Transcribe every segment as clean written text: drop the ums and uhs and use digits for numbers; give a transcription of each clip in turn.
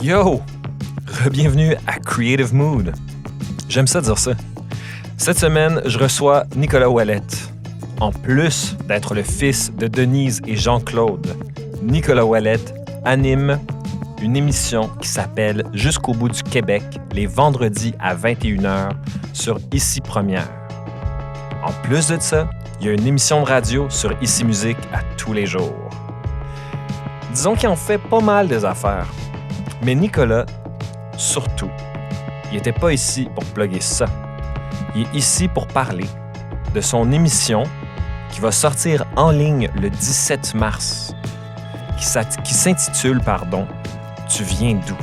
Yo! Re-bienvenue à Creative Mood. J'aime ça dire ça. Cette semaine, je reçois Nicolas Ouellette. En plus d'être le fils de Denise et Jean-Claude, Nicolas Ouellette anime une émission qui s'appelle Jusqu'au bout du Québec, les vendredis à 21h sur Ici Première. En plus de ça, il y a une émission de radio sur Ici Musique à tous les jours. Disons qu'il en fait pas mal des affaires. Mais Nicolas, surtout, il n'était pas ici pour plugger ça. Il est ici pour parler de son émission qui va sortir en ligne le 17 mars, qui s'intitule « Tu viens d'où ?»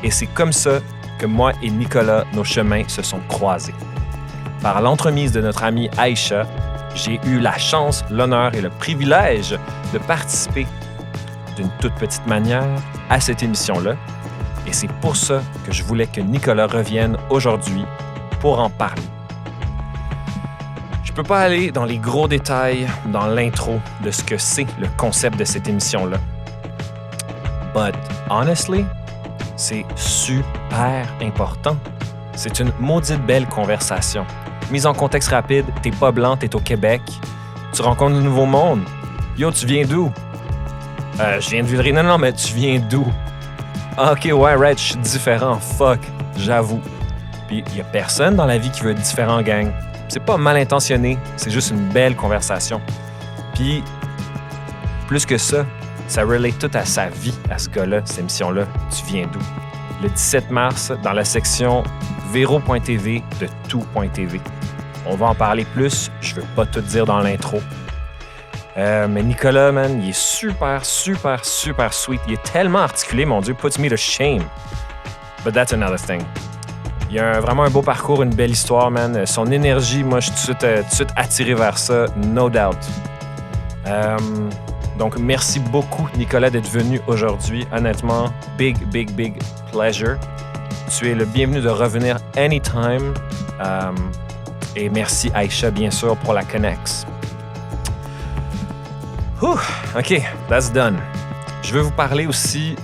Et c'est comme ça que moi et Nicolas, nos chemins se sont croisés. Par l'entremise de notre amie Aïcha, j'ai eu la chance, l'honneur et le privilège de participer d'une toute petite manière à cette émission-là. Et c'est pour ça que je voulais que Nicolas revienne aujourd'hui pour en parler. Je peux pas aller dans les gros détails dans l'intro de ce que c'est le concept de cette émission-là. But honestly, c'est super important. C'est une maudite belle conversation. Mise en contexte rapide, t'es pas blanc, t'es au Québec. Tu rencontres un nouveau monde. Yo, tu viens d'où? Je viens de Villeray. Non, mais tu viens d'où? Ah, OK, ouais, right, je suis différent. Fuck, j'avoue. Puis, il y a personne dans la vie qui veut être différent, gang. C'est pas mal intentionné, c'est juste une belle conversation. Puis, plus que ça, ça relate tout à sa vie, à ce gars-là, cette émission-là. Tu viens d'où? Le 17 mars, dans la section Vero.tv de Tout.tv. On va en parler plus, je veux pas tout dire dans l'intro. Mais Nicolas, man, il est super sweet. Il est tellement articulé, mon Dieu, puts me to shame. But that's another thing. Il a vraiment un beau parcours, une belle histoire, man. Son énergie, moi, je suis tout de suite attiré vers ça, no doubt. Donc, merci beaucoup, Nicolas, d'être venu aujourd'hui. Honnêtement, big pleasure. Tu es le bienvenu de revenir anytime. Et merci, Aïcha, bien sûr, pour la connex. OK, that's done. Je veux vous parler aussi,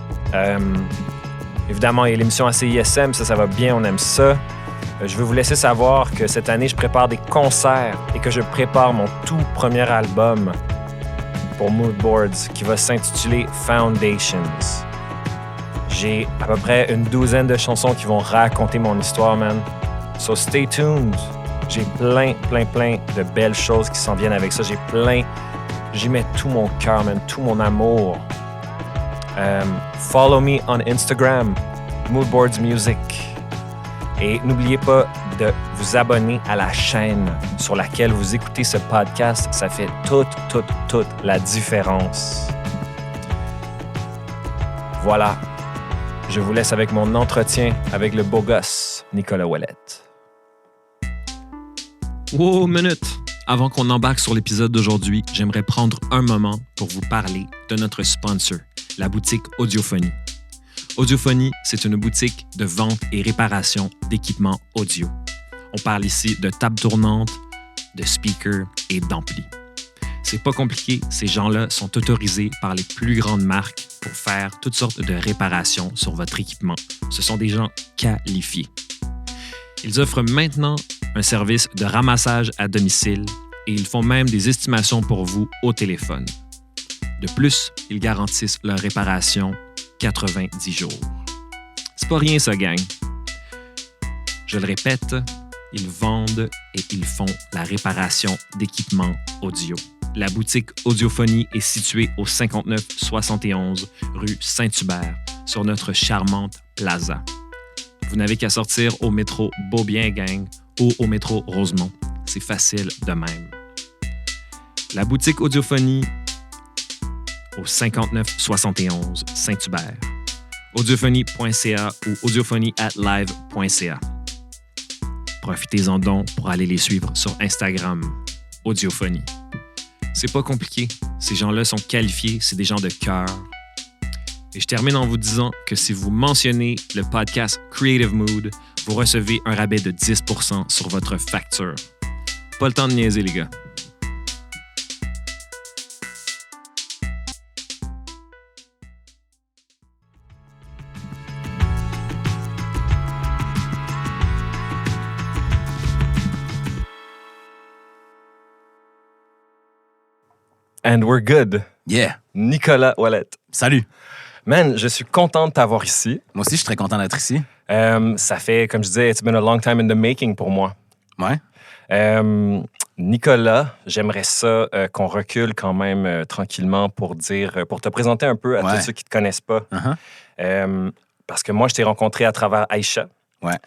évidemment, il y a l'émission à CISM, ça va bien, on aime ça. Je veux vous laisser savoir que cette année, je prépare des concerts et que je prépare mon tout premier album pour Mood Boards qui va s'intituler Foundations. J'ai à peu près une douzaine de chansons qui vont raconter mon histoire, man. So stay tuned. J'ai plein de belles choses qui s'en viennent avec ça. J'y mets tout mon cœur, man, tout mon amour. Follow me on Instagram, Moodboards Music. Et n'oubliez pas de vous abonner à la chaîne sur laquelle vous écoutez ce podcast. Ça fait toute la différence. Voilà. Je vous laisse avec mon entretien avec le beau gosse, Nicolas Ouellette. Wow, minute! Avant qu'on embarque sur l'épisode d'aujourd'hui, j'aimerais prendre un moment pour vous parler de notre sponsor, la boutique Audiophonie. Audiophonie, c'est une boutique de vente et réparation d'équipements audio. On parle ici de tables tournantes, de speakers et d'amplis. C'est pas compliqué, ces gens-là sont autorisés par les plus grandes marques pour faire toutes sortes de réparations sur votre équipement. Ce sont des gens qualifiés. Ils offrent maintenant un service de ramassage à domicile et ils font même des estimations pour vous au téléphone. De plus, ils garantissent leur réparation 90 jours. C'est pas rien ça, gang. Je le répète, ils vendent et ils font la réparation d'équipements audio. La boutique Audiophonie est située au 5971 rue Saint-Hubert, sur notre charmante plaza. Vous n'avez qu'à sortir au métro Beaubien, gang, ou au métro Rosemont. C'est facile de même. La boutique Audiophonie au 5971 Saint-Hubert. Audiophonie.ca ou audiophonie@live.ca. Profitez-en donc pour aller les suivre sur Instagram, Audiophonie. C'est pas compliqué. Ces gens-là sont qualifiés, c'est des gens de cœur. Et je termine en vous disant que si vous mentionnez le podcast Creative Mood, vous recevez un rabais de 10% sur votre facture. Pas le temps de niaiser, les gars. And we're good. Yeah. Nicolas Ouellet. Salut. Man, je suis content de t'avoir ici. Moi aussi, je suis très content d'être ici. Ça fait, comme je disais, it's been a long time in the making pour moi. Ouais. Nicolas, j'aimerais ça qu'on recule quand même tranquillement pour te présenter un peu à tous ceux qui ne te connaissent pas. Parce que moi, je t'ai rencontré à travers Aïcha. Ouais.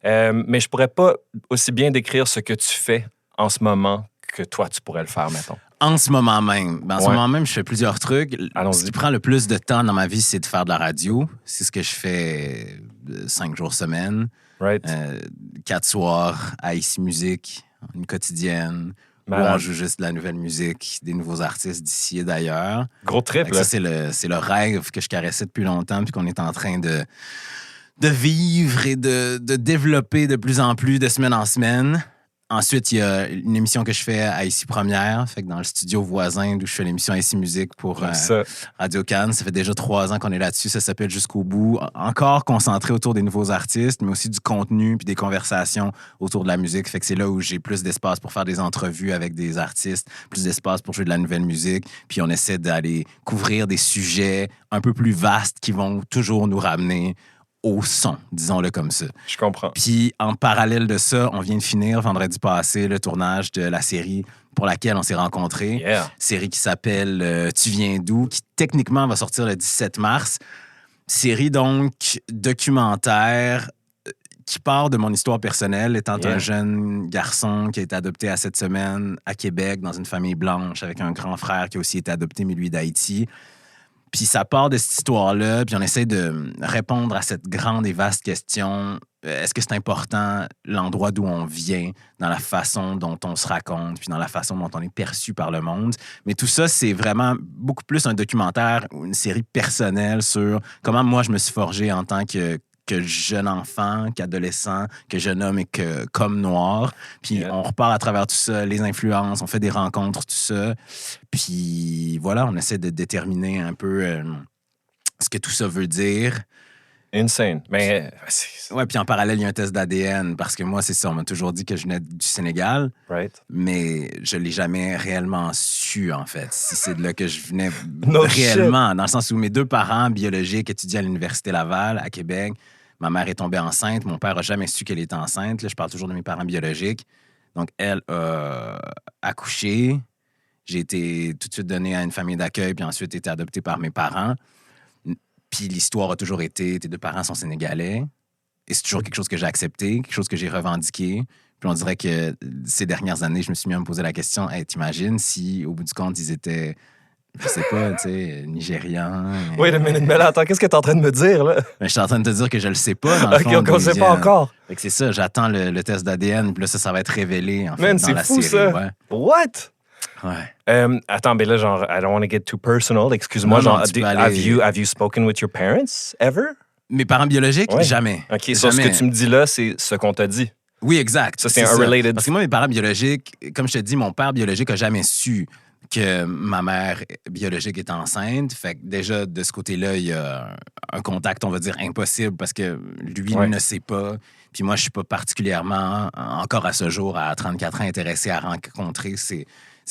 Mais je pourrais pas aussi bien décrire ce que tu fais en ce moment que toi, tu pourrais le faire, mettons. En ce moment même. En ce moment même, je fais plusieurs trucs. Allons-y. Ce qui prend le plus de temps dans ma vie, c'est de faire de la radio. C'est ce que je fais 5 jours semaine. Right? 4 soirs à Ici Musique, une quotidienne, Malade. où on joue juste de la nouvelle musique, des nouveaux artistes d'ici et d'ailleurs. Gros trip, Fait que là. ça, c'est le rêve que je caressais depuis longtemps puis qu'on est en train de vivre et de développer de plus en plus de semaine en semaine. Ensuite, il y a une émission que je fais à Ici Première, fait que dans le studio voisin d'où je fais l'émission Ici Musique pour Radio Cannes. Ça fait déjà 3 ans qu'on est là-dessus. Ça s'appelle Jusqu'au bout. Encore concentré autour des nouveaux artistes, mais aussi du contenu puis des conversations autour de la musique. Fait que c'est là où j'ai plus d'espace pour faire des entrevues avec des artistes, plus d'espace pour jouer de la nouvelle musique. Puis on essaie d'aller couvrir des sujets un peu plus vastes qui vont toujours nous ramener au son, disons-le comme ça. Je comprends. Puis, en parallèle de ça, on vient de finir vendredi passé le tournage de la série pour laquelle on s'est rencontrés. Yeah. Série qui s'appelle Tu viens d'où, qui techniquement va sortir le 17 mars. Série, donc, documentaire qui part de mon histoire personnelle, étant un jeune garçon qui a été adopté à 7 semaines à Québec, dans une famille blanche, avec un grand frère qui a aussi été adopté, mais lui d'Haïti. Puis ça part de cette histoire-là, puis on essaie de répondre à cette grande et vaste question. Est-ce que c'est important l'endroit d'où on vient, dans la façon dont on se raconte, puis dans la façon dont on est perçu par le monde? Mais tout ça, c'est vraiment beaucoup plus un documentaire ou une série personnelle sur comment moi je me suis forgé en tant que jeune enfant, qu'adolescent, que jeune homme et qu'homme noir. Puis on repart à travers tout ça, les influences, on fait des rencontres, tout ça. Puis voilà, on essaie de déterminer un peu ce que tout ça veut dire. Insane. Mais ouais, puis en parallèle, il y a un test d'ADN parce que moi, c'est ça, on m'a toujours dit que je venais du Sénégal, right. mais je l'ai jamais réellement su, en fait. Si c'est de là que je venais No réellement, shit. dans le sens où mes 2 parents biologiques étudiaient à l'Université Laval, à Québec. Ma mère est tombée enceinte. Mon père n'a jamais su qu'elle était enceinte. Là, je parle toujours de mes parents biologiques. Donc, elle a accouché. J'ai été tout de suite donné à une famille d'accueil, puis ensuite été adopté par mes parents. Puis l'histoire a toujours été, tes 2 parents sont sénégalais. Et c'est toujours quelque chose que j'ai accepté, quelque chose que j'ai revendiqué. Puis on dirait que ces dernières années, je me suis mis à me poser la question, hey, t'imagines si, au bout du compte, ils étaient, je sais pas, tu sais, nigérians. Wait a minute, mais là, attends, qu'est-ce que t'es en train de me dire, là? Mais je suis en train de te dire que je le sais pas, dans le fond. OK, on ne sait pas encore. Fait que c'est ça, j'attends le test d'ADN, puis là, ça va être révélé, en fait, Man, dans c'est la fou, série. ça. Ouais. What? Ouais. Attends, mais là, genre, I don't want to get too personal. Excuse-moi, Non, genre, non, tu peux aller- have you spoken with your parents ever? Mes parents biologiques? Ouais. Jamais. OK, so ce Jamais. que tu me dis là, c'est ce qu'on t'a dit. Oui, exact. Ça, c'est un related. Parce que moi, mes parents biologiques, comme je te dis, mon père biologique a jamais su que ma mère biologique est enceinte. Fait que déjà, de ce côté-là, il y a un contact, on va dire, impossible parce que lui ne sait pas. Puis moi, je suis pas particulièrement, encore à ce jour, à 34 ans, intéressé à rencontrer ces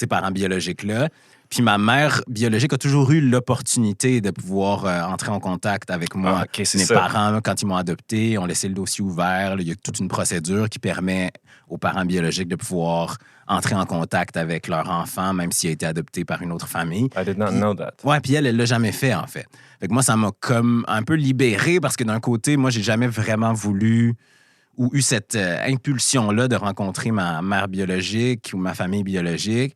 parents biologiques-là. Puis ma mère biologique a toujours eu l'opportunité de pouvoir entrer en contact avec moi. Ah, OK, c'est Mes ça. parents, quand ils m'ont adopté, ont laissé le dossier ouvert. Là, il y a toute une procédure qui permet aux parents biologiques de pouvoir entrer en contact avec leur enfant, même s'il a été adopté par une autre famille. I did not know that. Ouais, puis elle l'a jamais fait, en fait. Fait que moi, ça m'a comme un peu libéré parce que d'un côté, moi, j'ai jamais vraiment voulu ou eu cette impulsion-là de rencontrer ma mère biologique ou ma famille biologique.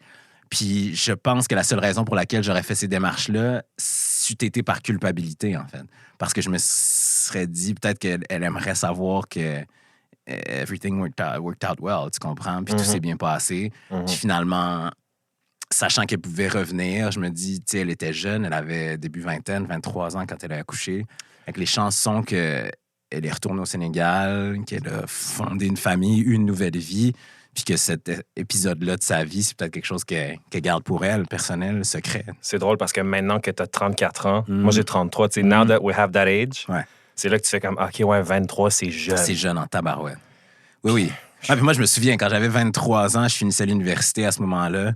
Puis je pense que la seule raison pour laquelle j'aurais fait ces démarches-là, c'eût été par culpabilité, en fait. Parce que je me serais dit peut-être qu'elle aimerait savoir que everything worked out well, tu comprends? Puis tout s'est bien passé. Puis finalement, sachant qu'elle pouvait revenir, je me dis, tu sais, elle était jeune, elle avait début vingtaine, 23 ans quand elle a accouché. Fait que les chances sont qu'elle est retournée au Sénégal, qu'elle a fondé une famille, une nouvelle vie. Puis que cet épisode-là de sa vie, c'est peut-être quelque chose qu'elle garde pour elle, personnel, secret. C'est drôle parce que maintenant que tu as 34 ans, moi j'ai 33, tu sais, now that we have that age, c'est là que tu fais comme, OK, ouais, 23, c'est jeune. C'est jeune en tabarouette. Oui, oui. Ah, puis moi, je me souviens, quand j'avais 23 ans, je finissais l'université à ce moment-là.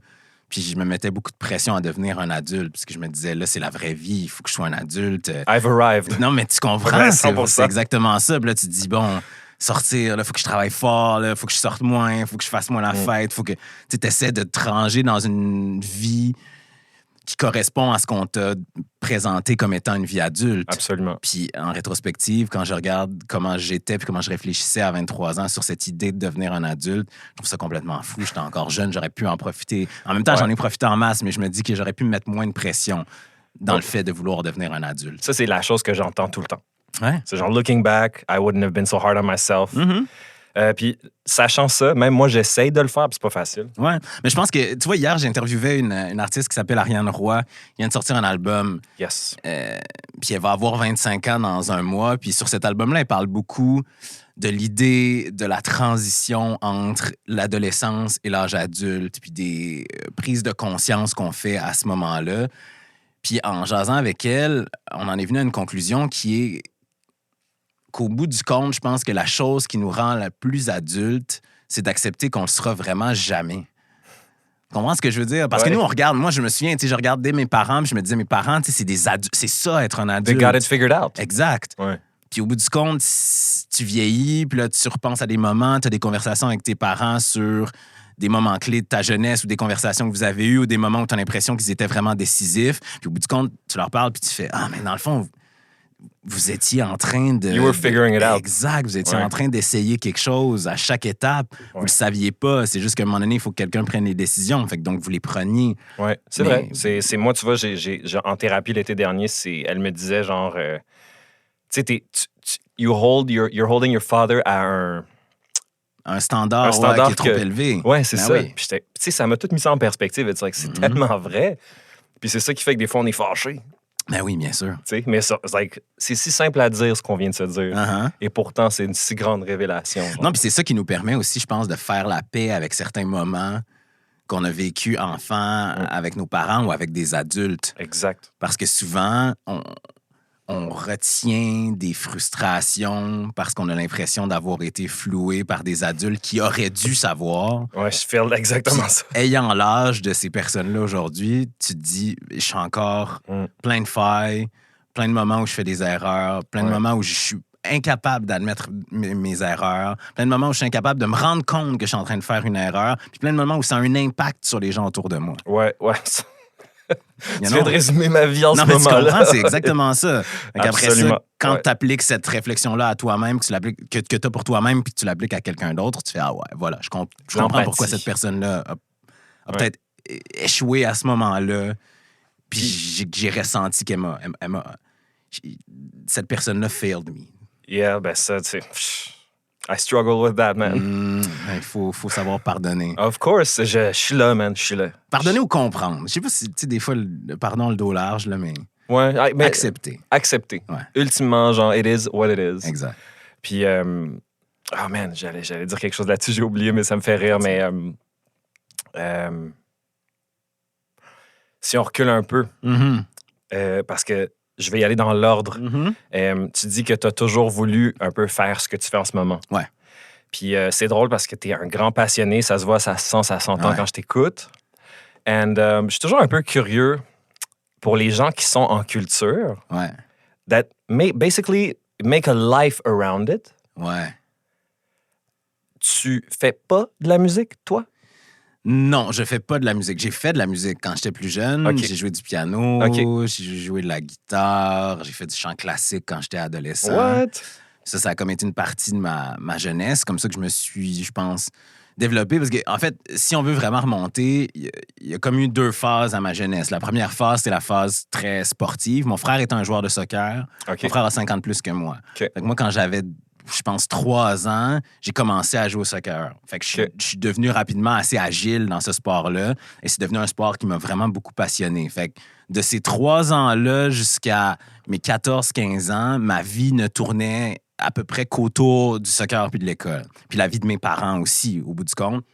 Puis je me mettais beaucoup de pression à devenir un adulte, parce que je me disais, là, c'est la vraie vie, il faut que je sois un adulte. I've arrived. Non, mais tu comprends, Ouais, c'est 100%. exactement ça. Puis là, tu te dis, bon, sortir, il faut que je travaille fort, il faut que je sorte moins, il faut que je fasse moins la fête, faut que tu essaies de te ranger dans une vie qui correspond à ce qu'on t'a présenté comme étant une vie adulte. Absolument. Puis en rétrospective, quand je regarde comment j'étais puis comment je réfléchissais à 23 ans sur cette idée de devenir un adulte, je trouve ça complètement fou. J'étais encore jeune, j'aurais pu en profiter. En même temps, j'en ai profité en masse, mais je me dis que j'aurais pu me mettre moins de pression dans le fait de vouloir devenir un adulte. Ça, c'est la chose que j'entends tout le temps. Ouais. C'est genre, looking back, I wouldn't have been so hard on myself. Mm-hmm. Puis, sachant ça, même moi, j'essaye de le faire, puis c'est pas facile. Ouais. Mais je pense que, tu vois, hier, j'ai interviewé une artiste qui s'appelle Ariane Roy. Elle vient de sortir un album. Yes. Puis elle va avoir 25 ans dans un mois. Puis sur cet album-là, elle parle beaucoup de l'idée de la transition entre l'adolescence et l'âge adulte, puis des prises de conscience qu'on fait à ce moment-là. Puis en jasant avec elle, on en est venu à une conclusion qui est qu'au bout du compte, je pense que la chose qui nous rend la plus adulte, c'est d'accepter qu'on le sera vraiment jamais. Tu comprends ce que je veux dire? Parce que nous, on regarde, moi, je me souviens, je regardais mes parents, puis je me disais, mes parents, c'est des adultes, c'est ça, être un They adulte. got it figured out. Exact. Ouais. Puis au bout du compte, tu vieillis, puis là, tu repenses à des moments, tu as des conversations avec tes parents sur des moments clés de ta jeunesse ou des conversations que vous avez eues ou des moments où tu as l'impression qu'ils étaient vraiment décisifs. Puis au bout du compte, tu leur parles, puis tu fais, ah, mais dans le fond, vous étiez en train de... You were figuring it out. Exact. Vous étiez Ouais. en train d'essayer quelque chose à chaque étape. Vous le saviez pas. C'est juste qu'à un moment donné, il faut que quelqu'un prenne les décisions. Fait que donc, vous les preniez. Ouais, c'est Mais- vrai. C'est moi, tu vois, en thérapie l'été dernier, elle me disait genre, tu sais, you're holding your father à Un standard, standard qui est trop que- élevé. Ouais, c'est Ben ça. oui. Puis tu sais, ça m'a tout mis ça en perspective. C'est tellement vrai. Puis c'est ça qui fait que des fois, on est fâché. Ben oui, bien sûr. Tu sais, mais c'est si simple à dire ce qu'on vient de se dire. Uh-huh. Et pourtant, c'est une si grande révélation. genre. Non, puis c'est ça qui nous permet aussi, je pense, de faire la paix avec certains moments qu'on a vécu enfant avec nos parents ou avec des adultes. Exact. Parce que souvent, on retient des frustrations parce qu'on a l'impression d'avoir été floué par des adultes qui auraient dû savoir. Ouais, je feel exactement ça. Ayant l'âge de ces personnes-là aujourd'hui, tu te dis, je suis encore plein de failles, plein de moments où je fais des erreurs, plein de moments où je suis incapable d'admettre mes erreurs, plein de moments où je suis incapable de me rendre compte que je suis en train de faire une erreur, puis plein de moments où ça a un impact sur les gens autour de moi. Ouais. You Tu know? viens de résumer ma vie en Non, ce mais tu moment-là. comprends, c'est exactement ça. Après ça, Absolument. quand Ouais. tu appliques cette réflexion-là à toi-même, que tu as pour toi-même, puis que tu l'appliques à quelqu'un d'autre, tu fais, ah ouais, voilà, je comprends L'empathie. pourquoi cette personne-là a Ouais. peut-être échoué à ce moment-là. Puis j'ai ressenti qu'elle m'a... Cette personne-là failed me. Yeah, ben ça, tu sais, I struggle with that, man. Il faut savoir pardonner. Of course, je suis là, man, je suis là. Pardonner ou comprendre. Je sais pas si, tu sais, des fois, le pardon, le dos large, là, mais Ouais, mais accepter. accepter. Ouais. Ultimement, genre, it is what it is. Exact. Puis, oh man, j'allais dire quelque chose là-dessus, j'ai oublié, mais ça me fait rire. Mais si on recule un peu, parce que je vais y aller dans l'ordre, tu dis que tu as toujours voulu un peu faire ce que tu fais en ce moment. Ouais. Puis c'est drôle parce que tu es un grand passionné, ça se voit, ça se sent, ça s'entend Ouais. quand je t'écoute. And je suis toujours un peu curieux pour les gens qui sont en culture, Ouais. that basically make a life around it. Ouais. Tu fais pas de la musique, toi? Non, je fais pas de la musique. J'ai fait de la musique quand j'étais plus jeune. Ok. J'ai joué du piano, Ok. j'ai joué de la guitare, j'ai fait du chant classique quand j'étais adolescent. What? Ça a comme été une partie de ma jeunesse, comme ça que je me suis, je pense, développé. Parce que, en fait, si on veut vraiment remonter, il y a comme eu 2 phases à ma jeunesse. La première phase, c'est la phase très sportive. Mon frère est un joueur de soccer. OK. Mon frère a 50 plus que moi. OK. Fait que moi, quand j'avais, je pense, 3 ans, j'ai commencé à jouer au soccer. Fait que OK. je suis devenu rapidement assez agile dans ce sport-là. Et c'est devenu un sport qui m'a vraiment beaucoup passionné. Fait que de ces 3 ans-là jusqu'à mes 14-15 ans, ma vie ne tournait à peu près qu'autour du soccer puis de l'école. Puis la vie de mes parents aussi, au bout du compte.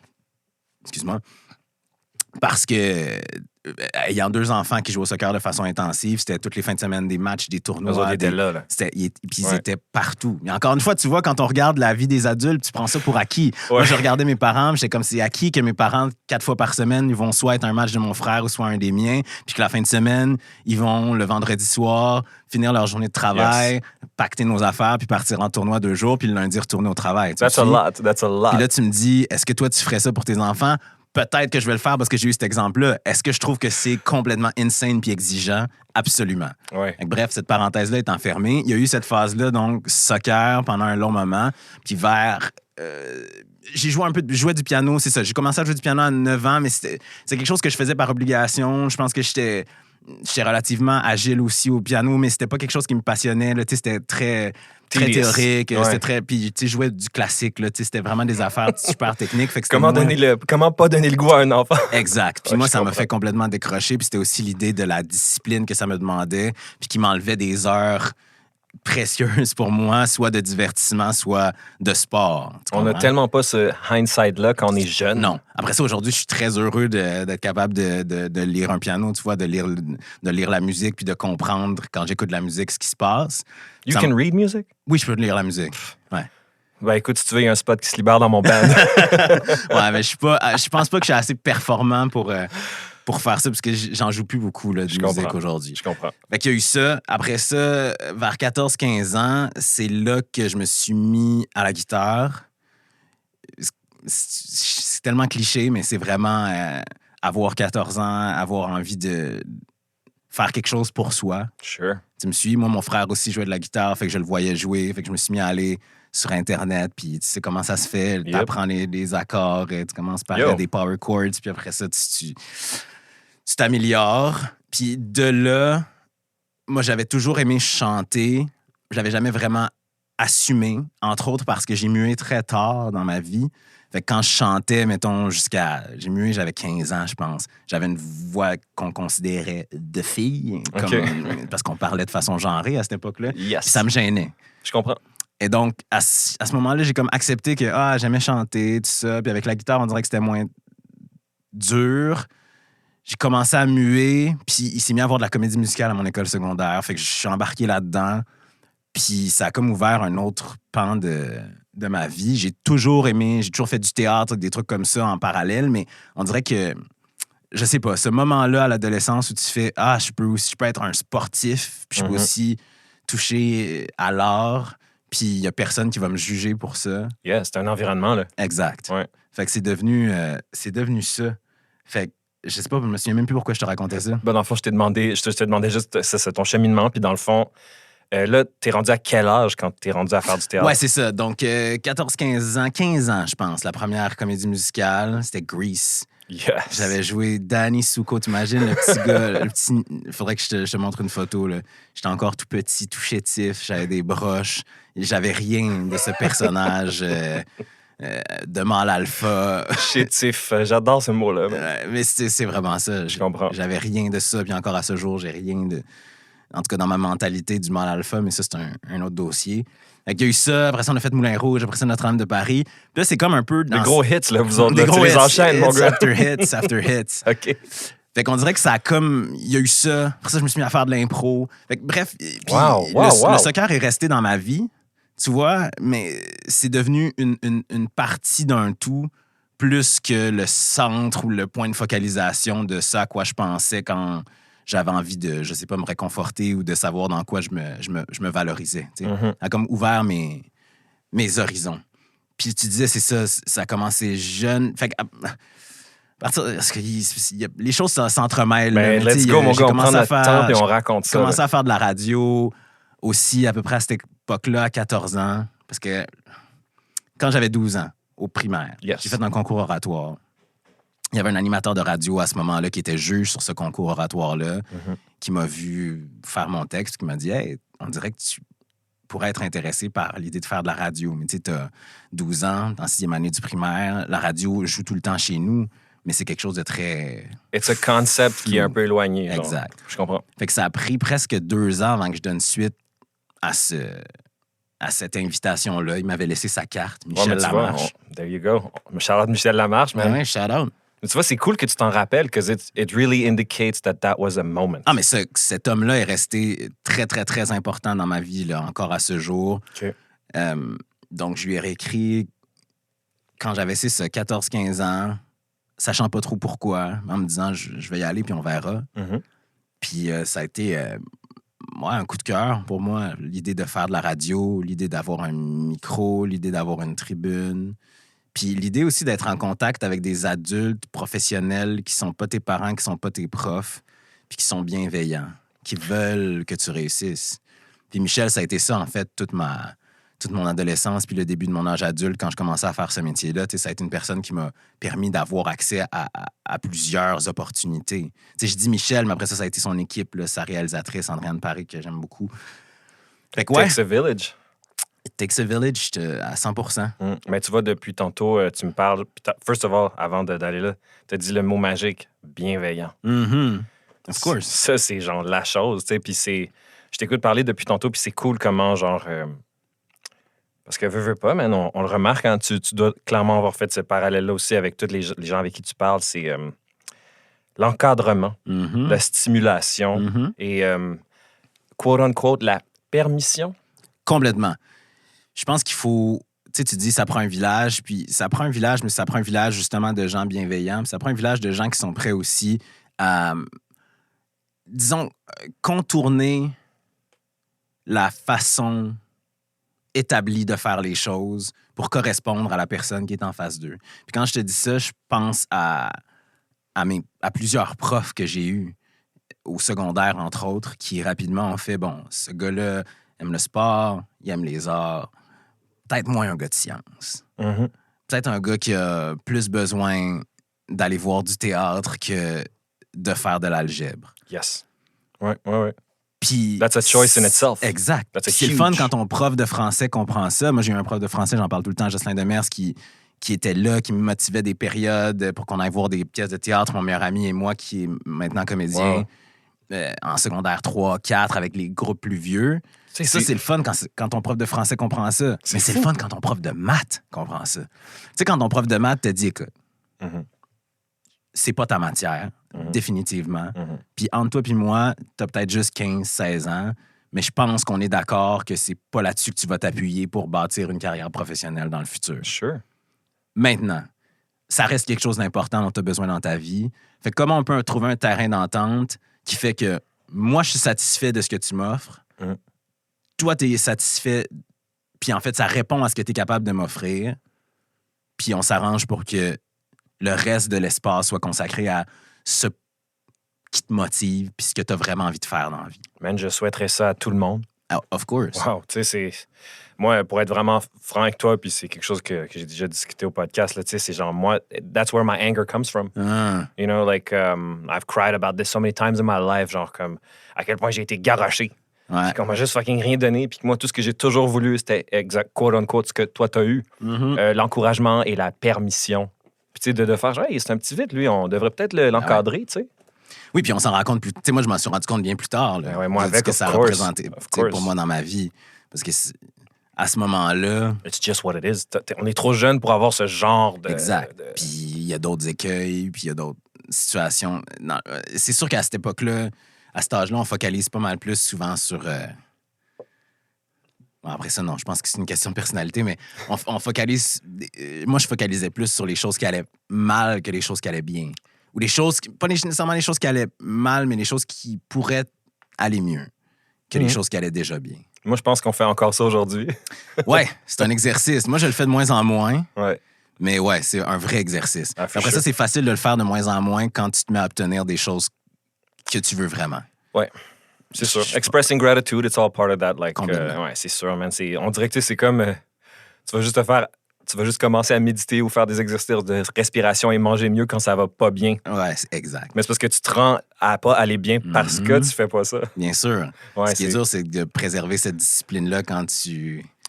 Excuse-moi. Parce que ayant 2 enfants qui jouent au soccer de façon intensive, c'était toutes les fins de semaine des matchs, des Eux tournois. autres étaient là. Puis ils Ouais. étaient partout. Mais encore une fois, tu vois, quand on regarde la vie des adultes, tu prends ça pour acquis. Moi, je regardais mes parents, j'étais comme c'est acquis que mes parents, 4 fois par semaine, ils vont soit être un match de mon frère ou soit un des miens, puis que la fin de semaine, ils vont le vendredi soir finir leur journée de travail, pacter nos affaires, puis partir en tournoi 2 jours, puis le lundi retourner au travail. Tu That's a me suis? lot. That's a lot. Puis là, tu me dis, est-ce que toi, tu ferais ça pour tes enfants? Peut-être que je vais le faire parce que j'ai eu cet exemple-là. Est-ce que je trouve que c'est complètement insane puis exigeant? Absolument. Ouais. Fait que bref, cette parenthèse-là est enfermée. Il y a eu cette phase-là, donc soccer pendant un long moment. Puis vers... j'ai joué un peu, je jouais du piano, c'est ça. J'ai commencé à jouer du piano à 9 ans, mais c'est quelque chose que je faisais par obligation. Je pense que j'étais relativement agile aussi au piano, mais c'était pas quelque chose qui me passionnait. Là. C'était très Tedious. théorique. Ouais. C'était très... Puis, tu sais, je jouais du classique. Là. C'était vraiment des affaires super techniques. Fait que c'était Comment pas donner le goût à un enfant? Exact. Puis Ouais, moi, je ça m'a comprends. fait complètement décrocher. Puis c'était aussi l'idée de la discipline que ça me demandait, puis qui m'enlevait des heures précieuses pour moi, soit de divertissement, soit de sport. Tu On n'a comprends? tellement pas ce hindsight-là quand on est jeune. Non. Après ça, aujourd'hui, je suis très heureux d'être capable de lire un piano, tu vois, de lire la musique, puis de comprendre, quand j'écoute de la musique, ce qui se passe. You Ça can read music? Oui, je peux lire la musique. Ouais. Ben écoute, si tu veux, il y a un spot qui se libère dans mon band. Ouais, mais je pense pas que je suis assez performant pour faire ça, parce que j'en joue plus beaucoup là, de Je musique comprends. aujourd'hui. Je comprends. Fait qu'il y a eu ça. Après ça, vers 14-15 ans, c'est là que je me suis mis à la guitare. C'est tellement cliché, mais c'est vraiment avoir 14 ans, avoir envie de faire quelque chose pour soi. Sure. Tu me suis? Moi, mon frère aussi jouait de la guitare, fait que je le voyais jouer, fait que je me suis mis à aller sur Internet, puis tu sais comment ça se fait, Yep. tu apprends les accords, tu commences par Yo. des power chords, puis après ça, tu t'améliores. Puis de là, moi, j'avais toujours aimé chanter. Je l'avais jamais vraiment assumé, entre autres parce que j'ai mué très tard dans ma vie. Fait que quand je chantais, mettons, j'ai mué, j'avais 15 ans, je pense. J'avais une voix qu'on considérait de fille, parce qu'on parlait de façon genrée à cette époque-là. Yes. Puis ça me gênait. Je comprends. Et donc, à ce moment-là, j'ai comme accepté que j'aimais chanter, tout ça. Puis avec la guitare, on dirait que c'était moins dur. J'ai commencé à muer, puis il s'est mis à avoir de la comédie musicale à mon école secondaire. Fait que je suis embarqué là-dedans. Puis ça a comme ouvert un autre pan de ma vie. J'ai toujours aimé, j'ai toujours fait du théâtre, des trucs comme ça en parallèle, mais on dirait que, je sais pas, ce moment-là à l'adolescence où tu fais je peux être un sportif, puis je peux aussi toucher à l'art, puis il y a personne qui va me juger pour ça. Yeah, c'est un environnement, là. Exact. Ouais. Fait que c'est devenu ça. Fait que je sais pas, je me souviens même plus pourquoi je te racontais ça. Ben, dans le fond, je te demandais juste, c'est ton cheminement, puis dans le fond, là, t'es rendu à quel âge quand t'es rendu à faire du théâtre? Ouais, c'est ça. Donc, 14-15 ans, 15 ans, je pense. La première comédie musicale, c'était Grease. Yes. J'avais joué Danny Zuko. T'imagines le petit gars, il faudrait que je te montre une photo. Là. J'étais encore tout petit, tout chétif. J'avais des broches. J'avais rien de ce personnage de mâle alpha. Chétif, j'adore ce mot-là. Mais c'est vraiment ça. Je comprends. J'avais rien de ça. Puis encore à ce jour, j'ai rien de... En tout cas, dans ma mentalité du mâle alpha, mais ça, c'est un autre dossier. Fait qu'il y a eu ça. Après ça, on a fait Moulin Rouge. Après ça, Notre-Dame de Paris. Puis là, c'est comme un peu... Des gros hits, là, vous autres. Des Là, gros tu les hits. enchaînes, mon gars. After hits, after hits. OK. Fait qu'on dirait que ça a comme... Il y a eu ça. Après ça, je me suis mis à faire de l'impro. Fait que bref, puis Wow. le soccer est resté dans ma vie, tu vois, mais c'est devenu une partie d'un tout plus que le centre ou le point de focalisation de ça à quoi je pensais quand j'avais envie de, je sais pas, me réconforter ou de savoir dans quoi je me valorisais. Tu sais. Ça a comme ouvert mes horizons. Puis tu disais, c'est ça, ça a commencé jeune. Fait que... Parce que les choses s'entremêlent. Ben, là, let's go, mon gars, on prend notre temps et on raconte J'ai ça. commencé là. à faire de la radio aussi à peu près à cette époque-là, à 14 ans. Parce que quand j'avais 12 ans, au primaire, Yes. j'ai fait un concours oratoire. Il y avait un animateur de radio à ce moment-là qui était juge sur ce concours oratoire-là, qui m'a vu faire mon texte, qui m'a dit « Hey, on dirait que tu pourrais être intéressé par l'idée de faire de la radio. Mais tu sais, t'as 12 ans, en 6e année du primaire, la radio joue tout le temps chez nous, mais c'est quelque chose de très... It's a concept qui est un peu éloigné. genre. Exact. Je comprends. Fait que ça a pris presque 2 ans avant que je donne suite à cette invitation-là. Il m'avait laissé sa carte, Ouais, Michel mais tu vois, Lamarche. there you go. Charlotte Michel Lamarche, Ben man. ouais, shout out. Tu vois, c'est cool que tu t'en rappelles, because it really indicates that was a moment. Ah, mais cet homme-là est resté très, très, très important dans ma vie, là, encore à ce jour. OK. Donc, je lui ai réécrit quand j'avais 14-15 ans, sachant pas trop pourquoi, en me disant, je vais y aller, puis on verra. Mm-hmm. Puis ça a été un coup de cœur pour moi. L'idée de faire de la radio, l'idée d'avoir un micro, l'idée d'avoir une tribune. Puis l'idée aussi d'être en contact avec des adultes professionnels qui sont pas tes parents, qui sont pas tes profs, puis qui sont bienveillants, qui veulent que tu réussisses. Puis Michel, ça a été ça, en fait, toute mon adolescence, puis le début de mon âge adulte, quand je commençais à faire ce métier-là. Ça a été une personne qui m'a permis d'avoir accès à plusieurs opportunités. Je dis Michel, mais après ça a été son équipe, là, sa réalisatrice, Andréane Paris, que j'aime beaucoup. Fait que, It takes a village. It takes a village à 100%. Mais tu vois, depuis tantôt, tu me parles. First of all, avant d'aller là, tu as dit le mot magique, bienveillant. Mm-hmm. Of course. Ça, c'est genre la chose, tu sais. Puis je t'écoute parler depuis tantôt, puis c'est cool comment, genre. Parce que veux pas, man, on le remarque, hein, tu dois clairement avoir fait ce parallèle-là aussi avec tous les gens avec qui tu parles. C'est l'encadrement, Mm-hmm. la stimulation Mm-hmm. et, quote-unquote, la permission. Complètement. Je pense qu'il faut... Tu dis, ça prend un village, puis ça prend un village, mais ça prend un village justement de gens bienveillants, puis ça prend un village de gens qui sont prêts aussi à, disons, contourner la façon établie de faire les choses pour correspondre à la personne qui est en face d'eux. Puis quand je te dis ça, je pense à plusieurs profs que j'ai eus au secondaire, entre autres, qui rapidement ont fait, bon, ce gars-là aime le sport, il aime les arts, peut-être moins un gars de sciences. Mm-hmm. Peut-être un gars qui a plus besoin d'aller voir du théâtre que de faire de l'algèbre. Yes. Ouais. Puis, That's a choice in itself. Exact. That's a C'est le huge- fun quand ton prof de français comprend ça. Moi, j'ai eu un prof de français, j'en parle tout le temps, Jocelyn Demers, qui était là, qui me motivait des périodes pour qu'on aille voir des pièces de théâtre. Mon meilleur ami et moi, qui est maintenant comédien, Wow. en secondaire 3, 4, avec les groupes plus vieux. Tu sais, Ça, c'est le fun quand ton prof de français comprend ça. C'est Mais c'est fou. le fun quand ton prof de maths comprend ça. Tu sais, quand ton prof de maths te dit, écoute, Mhm. c'est pas ta matière, Mhm. définitivement. Mhm. Puis entre toi puis moi, t'as peut-être juste 15, 16 ans, mais je pense qu'on est d'accord que c'est pas là-dessus que tu vas t'appuyer pour bâtir une carrière professionnelle dans le futur. Sure. Maintenant, ça reste quelque chose d'important dont tu as besoin dans ta vie. Fait que comment on peut trouver un terrain d'entente qui fait que moi, je suis satisfait de ce que tu m'offres, Mhm. toi, tu es satisfait, puis en fait, ça répond à ce que tu es capable de m'offrir, puis on s'arrange pour que le reste de l'espace soit consacré à ce qui te motive puis ce que tu as vraiment envie de faire dans la vie. Man, je souhaiterais ça à tout le monde. Of course. Wow, tu sais, c'est... Moi, pour être vraiment franc avec toi, puis c'est quelque chose que j'ai déjà discuté au podcast, là, tu sais, c'est genre, moi, that's where my anger comes from. Ah, You know, like, I've cried about this so many times in my life, genre, comme, à quel point j'ai été garoché. ouais. Puis qu'on m'a juste fucking rien donné, puis que moi, tout ce que j'ai toujours voulu, c'était exact, quote-unquote, ce que toi, t'as eu. Mhm. L'encouragement et la permission. Puis, tu sais, de faire, genre, hey, c'est un petit vite, lui, on devrait peut-être l'encadrer, tu sais. Oui, puis on s'en rend compte plus. Tu sais, moi, je m'en suis rendu compte bien plus tard. Là, Ben ouais, moi de ce avec, que of ça a course. représenté Of tu sais, pour course. moi dans ma vie. Parce que à ce moment-là, It's just what it is. On est trop jeune pour avoir ce genre de... exact. de- Puis il y a d'autres écueils, puis il y a d'autres situations. Non, c'est sûr qu'à cette époque-là, à cet âge-là, on focalise pas mal plus souvent sur. Bon, après ça, non, je pense que c'est une question de personnalité, mais on focalise. Moi, je focalisais plus sur les choses qui allaient mal que les choses qui allaient bien. Ou les choses, pas nécessairement les choses qui allaient mal, mais les choses qui pourraient aller mieux que les Mhm. choses qui allaient déjà bien. Moi, je pense qu'on fait encore ça aujourd'hui. Ouais, c'est un exercice. Moi, je le fais de moins en moins. Ouais. Mais ouais, c'est un vrai exercice. Ah, for Après sure. ça, c'est facile de le faire de moins en moins quand tu te mets à obtenir des choses que tu veux vraiment. C'est sûr. Expressing gratitude, it's all part of that. Like, Complètement. ouais, c'est sûr, man. On dirait que tu sais, c'est comme... tu vas juste commencer à méditer ou faire des exercices de respiration et manger mieux quand ça va pas bien. Ouais, c'est exact. Mais c'est parce que tu te rends à pas aller bien parce que tu fais pas ça. Bien sûr. Ouais, Ce qui est c'est dur, c'est de préserver cette discipline-là quand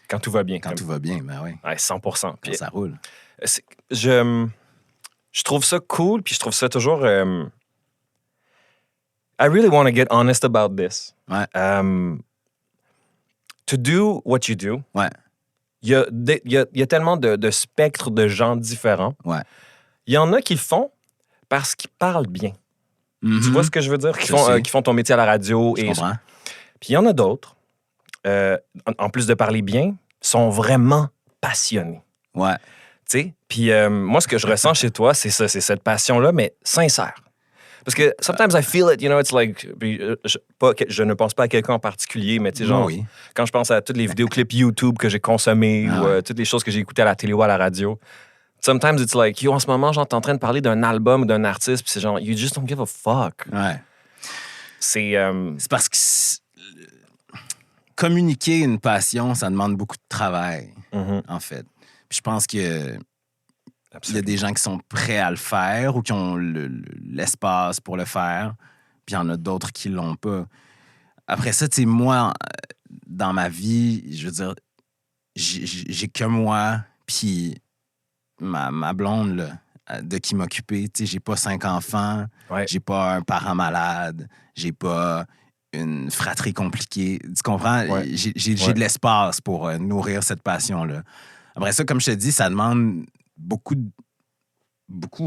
quand tout va bien. quand tout va bien. Ben oui, Ouais, 100%. quand Puis, ça roule. je trouve ça cool, puis je trouve ça toujours... I really want to get honest about this. Ouais. To do what you do, Ouais, il y a tellement de spectres de gens différents. ouais. Il y en a qui le font, parce qu'ils parlent bien. Mhm. Tu vois ce que je veux dire? Je sais. Qui font ton métier à la radio. Je comprends. Puis il y en a d'autres, en plus de parler bien, sont vraiment passionnés. Ouais. Tu sais? Puis moi, ce que je ressens chez toi, c'est ça, c'est cette passion-là, mais sincère. Parce que sometimes I feel it, it's like... puis, je ne pense pas à quelqu'un en particulier, mais tu sais, genre, Oui. quand je pense à toutes les vidéoclips YouTube que j'ai consommés ou toutes les choses que j'ai écoutées à la télé ou à la radio, sometimes it's like, yo, en ce moment, genre, t'es en train de parler d'un album ou d'un artiste, puis c'est genre, you just don't give a fuck. Ouais. C'est... C'est parce que communiquer une passion, ça demande beaucoup de travail, en fait. Puis je pense que il y a des gens qui sont prêts à le faire ou qui ont l'espace pour le faire, puis il y en a d'autres qui l'ont pas. Après ça, tu sais, moi, dans ma vie, je veux dire, j'ai que moi, puis ma blonde, là, de qui m'occuper. Tu sais, j'ai pas 5 enfants, j'ai pas un parent malade, j'ai pas une fratrie compliquée. Tu comprends? Ouais. J'ai de l'espace pour nourrir cette passion-là. Après ça, comme je te dis, ça demande beaucoup.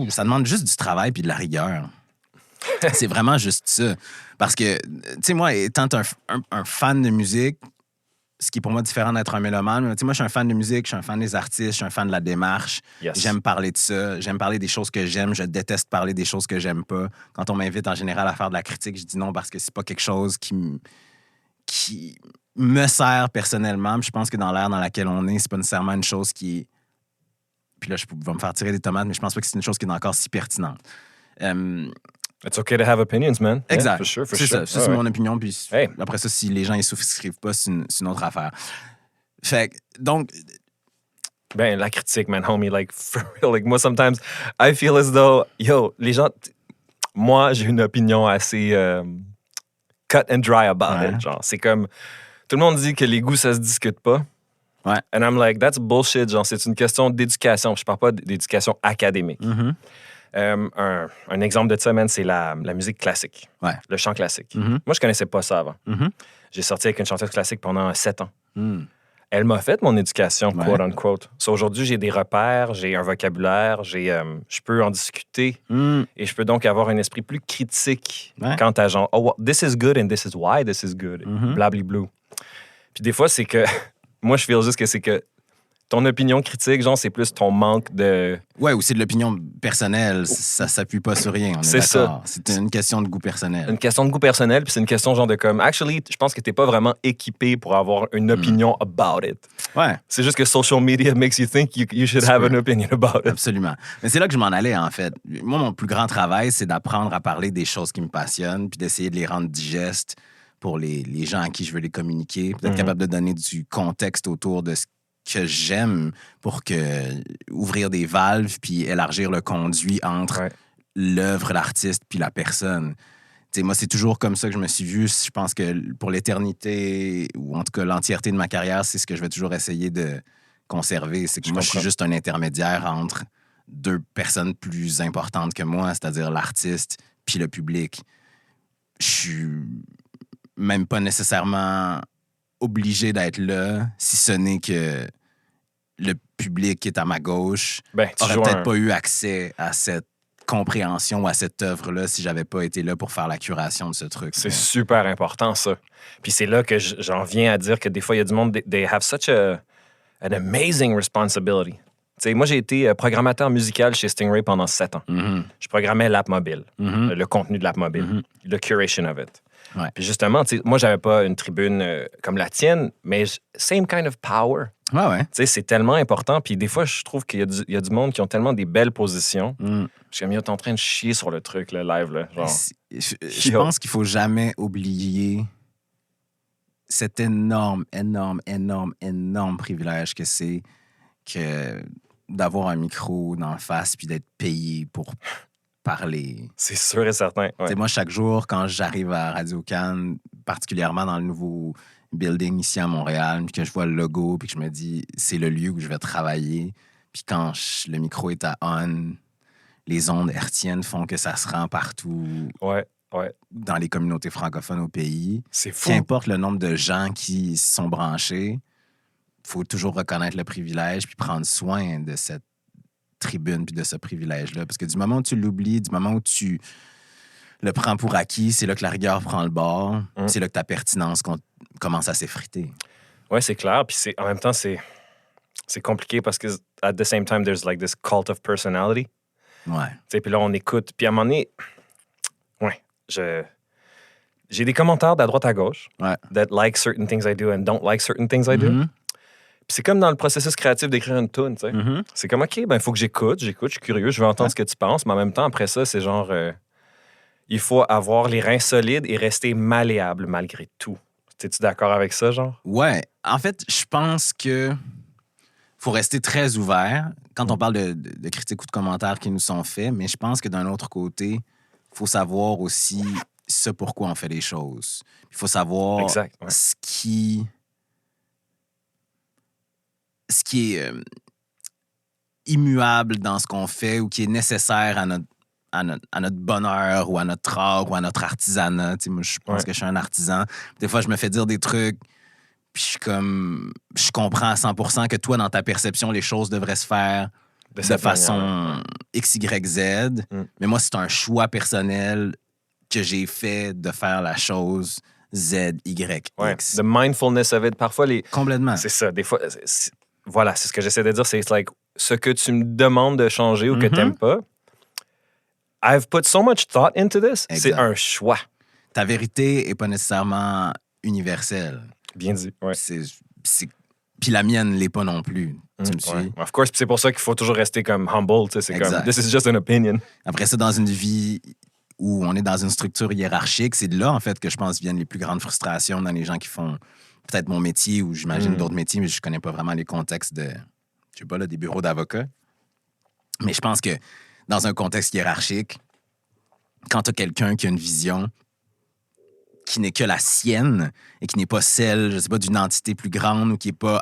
Ça demande juste du travail puis de la rigueur. C'est vraiment juste ça. Parce que, tu sais, moi, étant un fan de musique, ce qui est pour moi différent d'être un mélomane, tu sais, moi, je suis un fan de musique, je suis un fan des artistes, je suis un fan de la démarche. Yes. J'aime parler de ça, j'aime parler des choses que j'aime, je déteste parler des choses que j'aime pas. Quand on m'invite en général à faire de la critique, je dis non parce que c'est pas quelque chose qui me sert personnellement. Puis je pense que dans l'ère dans laquelle on est, c'est pas nécessairement une chose qui est... Puis là, je vais me faire tirer des tomates, mais je pense pas que c'est une chose qui est encore si pertinente. It's okay to have opinions, man. Exact. Yeah, for c'est sure. ça. Ça, c'est mon opinion. Puis Hey. après ça, si les gens ne souscrivent pas, c'est une autre affaire. Fait que, donc... Ben, la critique, man, homie, like, for real. Like, moi, sometimes, I feel as though, yo, les gens... Moi, j'ai une opinion assez cut and dry about it. Genre, c'est comme... Tout le monde dit que les goûts, ça se discute pas. Ouais. And I'm like, that's bullshit. Genre, c'est une question d'éducation. Je parle pas d'éducation académique. Mm-hmm. Un exemple de ça, man, c'est la musique classique. Ouais. Le chant classique. Mm-hmm. Moi, je connaissais pas ça avant. Mm-hmm. J'ai sorti avec une chanteuse classique pendant 7 ans. Mm. Elle m'a fait mon éducation, Ouais. quote unquote. So, aujourd'hui, j'ai des repères, j'ai un vocabulaire, je peux en discuter Mm. et je peux donc avoir un esprit plus critique Ouais. quant à genre, oh, this is good and this is why this is good. Mhm. Blabli blue. Puis des fois, c'est que, moi, je feel juste que c'est que ton opinion critique, genre, c'est plus ton manque de... Ouais, ou c'est de l'opinion personnelle. Ça s'appuie pas sur rien. On est C'est d'accord. ça. C'est une question de goût personnel. Une question de goût personnel, puis c'est une question genre de comme, actually, je pense que t'es pas vraiment équipé pour avoir une opinion about it. Ouais, C'est juste que social media makes you think you should have an opinion about it. absolument. Mais c'est là que je m'en allais, en fait. Moi, mon plus grand travail, c'est d'apprendre à parler des choses qui me passionnent, puis d'essayer de les rendre digestes pour les gens à qui je veux les communiquer, puis d'être capable de donner du contexte autour de ce que j'aime pour ouvrir des valves puis élargir le conduit entre l'œuvre, l'artiste puis la personne. T'sais, moi, c'est toujours comme ça que je me suis vu. Je pense que pour l'éternité, ou en tout cas l'entièreté de ma carrière, c'est ce que je vais toujours essayer de conserver. C'est que moi, je suis juste un intermédiaire entre deux personnes plus importantes que moi, c'est-à-dire l'artiste puis le public. Je suis même pas nécessairement obligé d'être là, si ce n'est que le public qui est à ma gauche Ben, tu aurait joues peut-être pas eu accès à cette compréhension ou à cette œuvre-là si j'avais pas été là pour faire la curation de ce truc. C'est super important, ça. Puis c'est là que j'en viens à dire que des fois, il y a du monde, they have such an amazing responsibility. Tu sais, moi, j'ai été programmateur musical chez Stingray pendant 7 ans. Mhm. Je programmais l'app mobile, Mhm. le contenu de l'app mobile, Mhm. le curation of it. Ouais. Puis justement, tu sais, moi, j'avais pas une tribune comme la tienne, mais same kind of power. Ouais. Tu sais, c'est tellement important. Puis des fois, je trouve qu'il y a du monde qui ont tellement des belles positions. Mm. Je suis comme, yo, t'es en train de chier sur le truc, le live, là. Genre, Je pense qu'il faut jamais oublier cet énorme privilège que c'est que d'avoir un micro dans la face puis d'être payé pour parler. c'est sûr et certain. Ouais. Tu sais, moi, chaque jour, quand j'arrive à Radio-Can, particulièrement dans le nouveau building ici à Montréal, puis que je vois le logo, puis que je me dis, c'est le lieu où je vais travailler. Puis quand le micro est à on, les ondes hertziennes font que ça se rend partout Ouais. dans les communautés francophones au pays. C'est fou. Qu'importe le nombre de gens qui sont branchés, il faut toujours reconnaître le privilège puis prendre soin de cette tribune puis de ce privilège-là. Parce que du moment où tu l'oublies, du moment où tu le prends pour acquis, c'est là que la rigueur prend le bord, c'est là que ta pertinence commence à s'effriter. Ouais, c'est clair. Puis en même temps, c'est compliqué parce que at the same time, there's like this cult of personality. Ouais. Tu sais, puis là, on écoute. Puis à un moment donné, ouais, j'ai des commentaires d'à droite à gauche that like certain things I do and don't like certain things I do. Mm-hmm. Puis c'est comme dans le processus créatif d'écrire une tune, tu sais. Mm-hmm. C'est comme, OK, ben il faut que j'écoute, je suis curieux, je veux entendre ce que tu penses, mais en même temps, après ça, c'est genre, il faut avoir les reins solides et rester malléable malgré tout. Es-tu d'accord avec ça, genre? Ouais. En fait, je pense que faut rester très ouvert quand on parle de critiques ou de commentaires qui nous sont faits, mais je pense que d'un autre côté, il faut savoir aussi ce pourquoi on fait les choses. Il faut savoir ce qui est immuable dans ce qu'on fait ou qui est nécessaire à notre bonheur ou à notre art ou à notre artisanat. Moi, je pense que je suis un artisan. Des fois, je me fais dire des trucs, puis je comprends à 100% que toi, dans ta perception, les choses devraient se faire de façon X, Y, Z. Mais moi, c'est un choix personnel que j'ai fait de faire la chose Z, Y, X. The mindfulness of it. Parfois, Complètement. C'est ça. Des fois, voilà, c'est ce que j'essaie de dire. C'est like, ce que tu me demandes de changer ou que t'aimes pas, I've put so much thought into this. Exact. C'est un choix. Ta vérité n'est pas nécessairement universelle. Bien dit, ouais. Puis la mienne ne l'est pas non plus. Tu me suis? Ouais. Of course, c'est pour ça qu'il faut toujours rester comme humble. C'est exact. Comme, this is just an opinion. Après ça, dans une vie où on est dans une structure hiérarchique, c'est de là, en fait, que je pense viennent les plus grandes frustrations dans les gens qui font peut-être mon métier ou j'imagine d'autres métiers, mais je connais pas vraiment les contextes je sais pas, là, des bureaux d'avocats. Mais je pense que dans un contexte hiérarchique, quand tu as quelqu'un qui a une vision qui n'est que la sienne et qui n'est pas celle, je sais pas, d'une entité plus grande ou qui n'est pas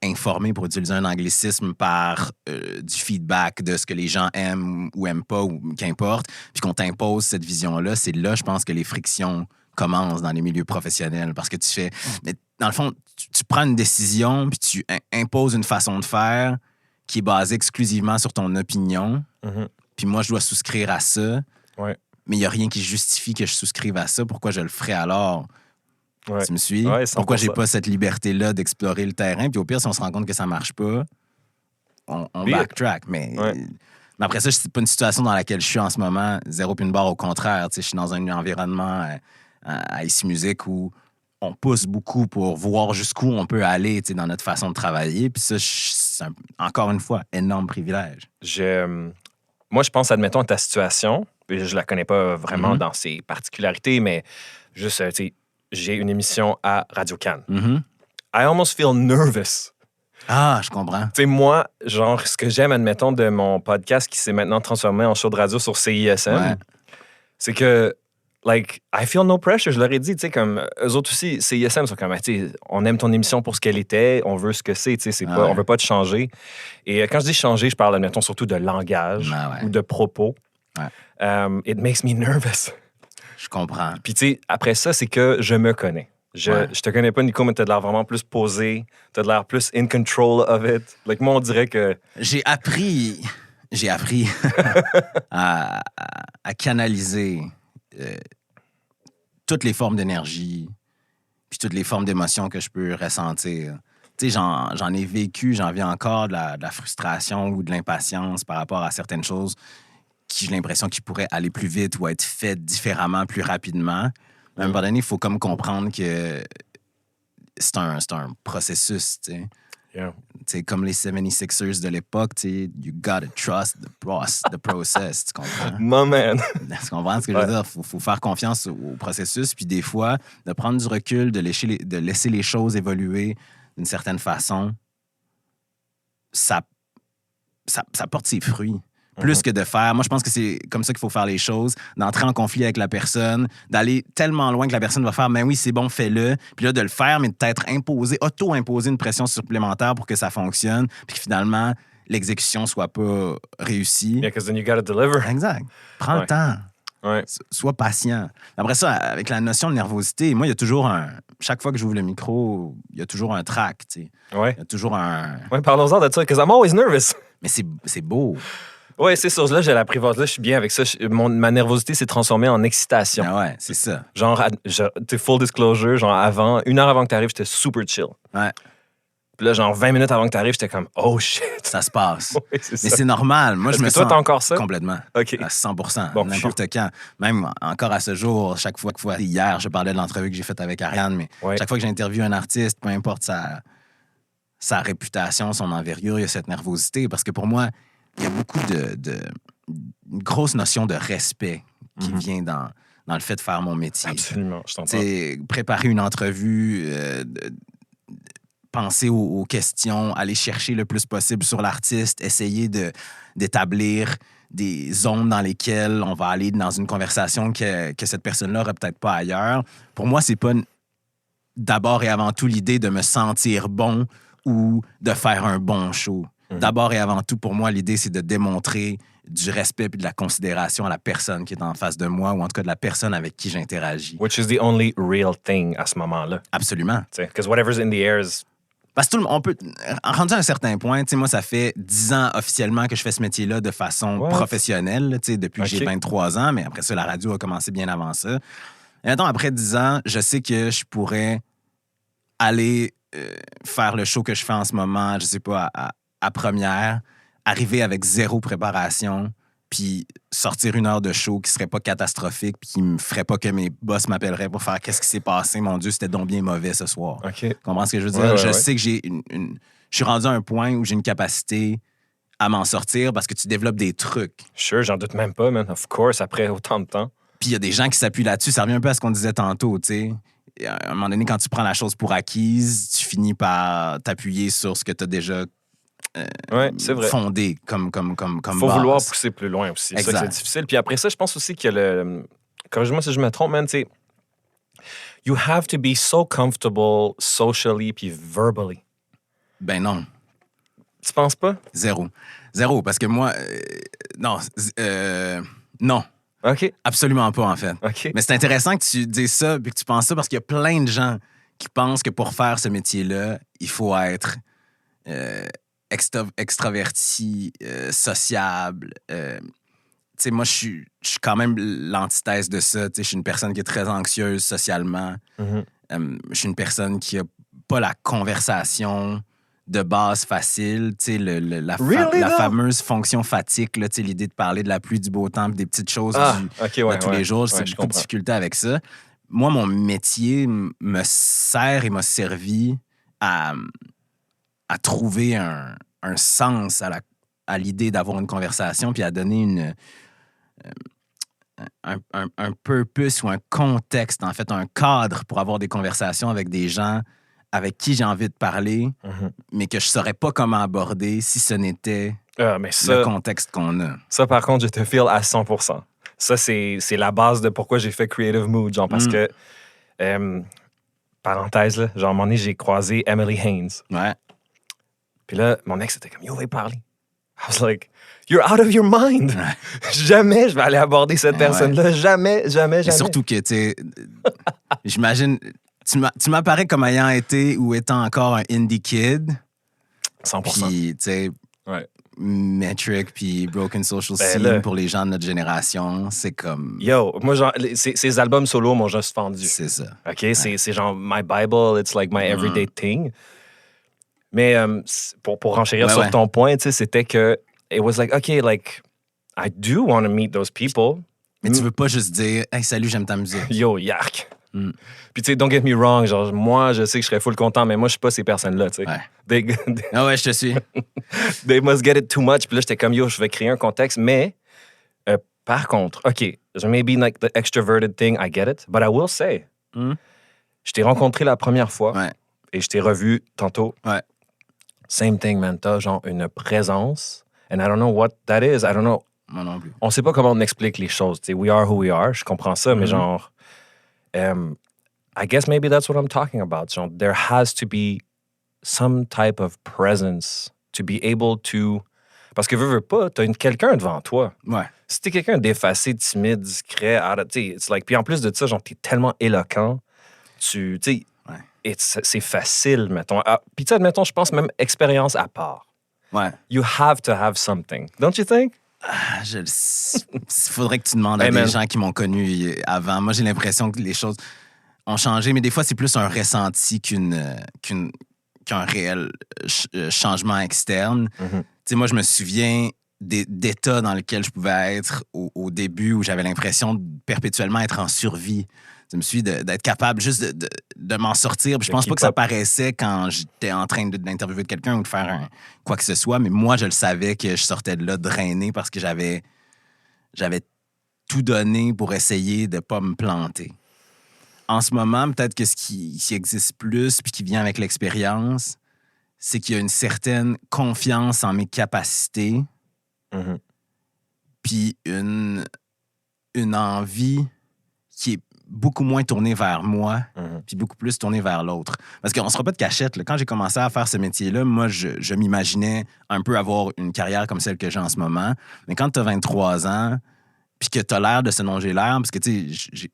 informé, pour utiliser un anglicisme, par du feedback de ce que les gens aiment ou aiment pas ou qu'importe, puis qu'on t'impose cette vision-là, c'est là, je pense, que les frictions commencent dans les milieux professionnels. Parce que tu fais... Mais dans le fond, tu prends une décision puis tu imposes une façon de faire qui est basée exclusivement sur ton opinion. Puis moi, je dois souscrire à ça. Ouais. Mais il n'y a rien qui justifie que je souscrive à ça. Pourquoi je le ferais alors? Ouais. Tu me suis? Ouais, pourquoi j'ai pas cette liberté-là d'explorer le terrain? Puis au pire, si on se rend compte que ça marche pas, on backtrack. Mais après ça, c'est pas une situation dans laquelle je suis en ce moment. Zéro puis une barre, au contraire. Je suis dans un environnement à Ici Musique où on pousse beaucoup pour voir jusqu'où on peut aller dans notre façon de travailler. Puis ça, c'est encore une fois, énorme privilège. Moi, je pense, admettons, à ta situation. Je la connais pas vraiment dans ses particularités, mais juste, tu sais, j'ai une émission à Radio-Can. I almost feel nervous. Ah, je comprends. Tu sais, moi, genre, ce que j'aime, admettons, de mon podcast qui s'est maintenant transformé en show de radio sur CISM, c'est que, like, I feel no pressure. Je leur ai dit, tu sais, comme, eux autres aussi, CISM sont comme, tu sais, on aime ton émission pour ce qu'elle était, on veut ce que c'est, tu sais, on veut pas te changer. Et quand je dis changer, je parle, admettons, surtout de langage ou de propos. It makes me nervous. Je comprends. Puis, tu sais, après ça, c'est que je me connais. Je te connais pas, Nico, mais t'as de l'air vraiment plus posé. T'as de l'air plus in control of it. Like, moi, on dirait que... J'ai appris à canaliser toutes les formes d'énergie puis toutes les formes d'émotions que je peux ressentir. Tu sais, j'en ai vécu, j'en vis encore de la frustration ou de l'impatience par rapport à certaines choses qui j'ai l'impression qu'ils pourraient aller plus vite ou être faites différemment, plus rapidement. Mais à un moment donné, il faut comme comprendre que c'est un processus, tu sais. Yeah. Tu sais, comme les 76ers de l'époque, tu sais, you gotta trust the process, tu comprends? My man. Tu comprends ce que je veux dire? Faut faire confiance au processus, puis des fois, de prendre du recul, de laisser les choses évoluer d'une certaine façon, ça porte ses fruits. Plus que de faire... Moi, je pense que c'est comme ça qu'il faut faire les choses, d'entrer en conflit avec la personne, d'aller tellement loin que la personne va faire « Ben oui, c'est bon, fais-le », puis là, de le faire, mais de t'être auto-imposer une pression supplémentaire pour que ça fonctionne, puis que finalement, l'exécution soit pas réussie. Yeah, because then you gotta deliver. Exact. Prends le temps. Ouais. Sois patient. Après ça, avec la notion de nervosité, moi, il y a toujours chaque fois que j'ouvre le micro, il y a toujours un track, tu sais. Ouais. Il y a toujours un... Ouais, parlons-en de ça, because I'm always nervous. Mais c'est beau. Ouais, c'est ça. Là, j'ai l'apprivoise. Là, je suis bien avec ça. Ma nervosité s'est transformée en excitation. Ben ouais, c'est ça. Genre, t'es full disclosure, genre une heure avant que t'arrives, j'étais super chill. Ouais, Puis là, genre 20 minutes avant que t'arrives, j'étais comme, oh shit. ça se passe. Ouais, c'est Mais ça. c'est normal. Moi, Est-ce je me que toi, sens t'as encore ça? complètement. OK. À 100%. Bon, N'importe quand. Même encore à ce jour, chaque fois. Hier, je parlais de l'entrevue que j'ai faite avec Ariane, mais Ouais. chaque fois que j'interviewe un artiste, peu importe sa réputation, son envergure, il y a cette nervosité. Parce que pour moi, il y a beaucoup une grosse notion de respect qui vient dans le fait de faire mon métier. Absolument, je t'entends. T'sais, préparer une entrevue, penser aux questions, aller chercher le plus possible sur l'artiste, essayer d'établir des zones dans lesquelles on va aller dans une conversation que cette personne-là n'aurait peut-être pas ailleurs. Pour moi, c'est pas d'abord et avant tout l'idée de me sentir bon ou de faire un bon show. D'abord et avant tout, pour moi, l'idée, c'est de démontrer du respect et de la considération à la personne qui est en face de moi ou en tout cas de la personne avec qui j'interagis. Which is the only real thing à ce moment-là. Absolument. Because whatever's in the air is... Parce que on peut, rendu à un certain point, tu sais, moi, ça fait 10 ans officiellement que je fais ce métier-là de façon professionnelle, tu sais, depuis que j'ai 23 ans, mais après ça, la radio a commencé bien avant ça. Et maintenant, après 10 ans, je sais que je pourrais aller faire le show que je fais en ce moment, je sais pas, à première, arriver avec zéro préparation, puis sortir une heure de show qui serait pas catastrophique, puis qui me ferait pas que mes boss m'appelleraient pour faire qu'est-ce qui s'est passé, mon Dieu, c'était donc bien mauvais ce soir. OK. Tu comprends ce que je veux dire? Ouais, je sais que je suis rendu à un point où j'ai une capacité à m'en sortir parce que tu développes des trucs. Sure, j'en doute même pas, man. Of course, après autant de temps. Puis il y a des gens qui s'appuient là-dessus. Ça revient un peu à ce qu'on disait tantôt, tu sais. Et à un moment donné, quand tu prends la chose pour acquise, tu finis par t'appuyer sur ce que tu as déjà Ouais, c'est vrai. fondé comme Faut base. vouloir pousser plus loin aussi. C'est ça que c'est difficile. Puis après ça, je pense aussi qu'il y a corrige-moi si je me trompe, man, tu sais, you have to be so comfortable socially puis verbally. Ben non. Tu penses pas? Zéro, parce que moi... non. Non. OK. Absolument pas, en fait. OK. Mais c'est intéressant que tu dises ça et que tu penses ça parce qu'il y a plein de gens qui pensent que pour faire ce métier-là, il faut être extraverti, sociable. Tu sais, moi, je suis quand même l'antithèse de ça. Tu sais, je suis une personne qui est très anxieuse socialement. Je suis une personne qui a pas la conversation de base facile, tu sais, la fameuse fonction fatigue, là, tu sais, l'idée de parler de la pluie, du beau temps, des petites choses de tous les jours, j'ai beaucoup de difficultés avec ça. Moi, mon métier me sert et m'a servi à trouver un sens à l'idée d'avoir une conversation puis à donner un purpose ou un contexte, en fait, un cadre pour avoir des conversations avec des gens avec qui j'ai envie de parler, mais que je ne saurais pas comment aborder si ce n'était le contexte qu'on a. Ça, par contre, je te feel à 100%. Ça, c'est la base de pourquoi j'ai fait Creative Mood. Genre, parce que, parenthèse, là, genre, à un moment donné, j'ai croisé Emily Haynes. Ouais. Puis là, mon ex était comme, yo, va y parler. I was like, you're out of your mind. Jamais je vais aller aborder cette personne-là. Jamais. Et surtout que, tu sais, j'imagine... Tu m'apparais comme ayant été ou étant encore un indie kid. 100%. Puis, tu sais, Metric puis Broken Social Scene pour les gens de notre génération, c'est comme... Yo, moi, genre, ces albums solo m'ont juste fendu. C'est ça. OK? Ouais. C'est genre my Bible, it's like my everyday thing. Mais pour renchérir sur ton point, tu sais, c'était que it was like, OK, like, I do want to meet those people. Mais tu veux pas juste dire, hey, salut, j'aime ta musique. Yo, yark. Puis, tu sais, don't get me wrong, genre, moi, je sais que je serais full content, mais moi, je suis pas ces personnes-là, tu sais. Ah ouais, je te suis. They must get it too much. Puis là, j'étais comme, yo, je vais créer un contexte, mais par contre, OK, maybe like the extroverted thing, I get it, but I will say, je t'ai rencontré la première fois et je t'ai revu tantôt. Ouais. Same thing, man. T'as genre une présence, and I don't know what that is. I don't know. Moi non plus. On sait pas comment on explique les choses. Tu sais, we are who we are. Je comprends ça, mais genre... I guess maybe that's what I'm talking about. So there has to be some type of presence to be able to... Parce que veux pas, t'as quelqu'un devant toi. Ouais. Si t'es quelqu'un d'effacé, timide, discret, it's like, puis en plus de ça, genre, t'es tellement éloquent, tu sais, Ouais. c'est facile, mettons. Puis tu sais, admettons, je pense même expérience à part. Ouais. You have to have something. Don't you think? Il faudrait que tu demandes à des gens qui m'ont connu avant. Moi, j'ai l'impression que les choses ont changé, mais des fois, c'est plus un ressenti qu'un réel changement externe. Mm-hmm. Tu sais, moi, je me souviens d'états dans lesquels je pouvais être au début où j'avais l'impression de perpétuellement être en survie. Je me suis d'être capable juste de m'en sortir. Puis je pense pas que ça paraissait quand j'étais en train d'interviewer quelqu'un ou de faire quoi que ce soit, mais moi, je le savais que je sortais de là drainé parce que j'avais tout donné pour essayer de pas me planter. En ce moment, peut-être que ce qui existe plus puis qui vient avec l'expérience, c'est qu'il y a une certaine confiance en mes capacités Mm-hmm. puis une envie qui est beaucoup moins tournée vers moi puis beaucoup plus tournée vers l'autre. Parce qu'on ne sera pas de cachette. Là. Quand j'ai commencé à faire ce métier-là, moi, je m'imaginais un peu avoir une carrière comme celle que j'ai en ce moment. Mais quand tu as 23 ans puis que tu as l'air de ce dont j'ai l'air, parce que, tu sais,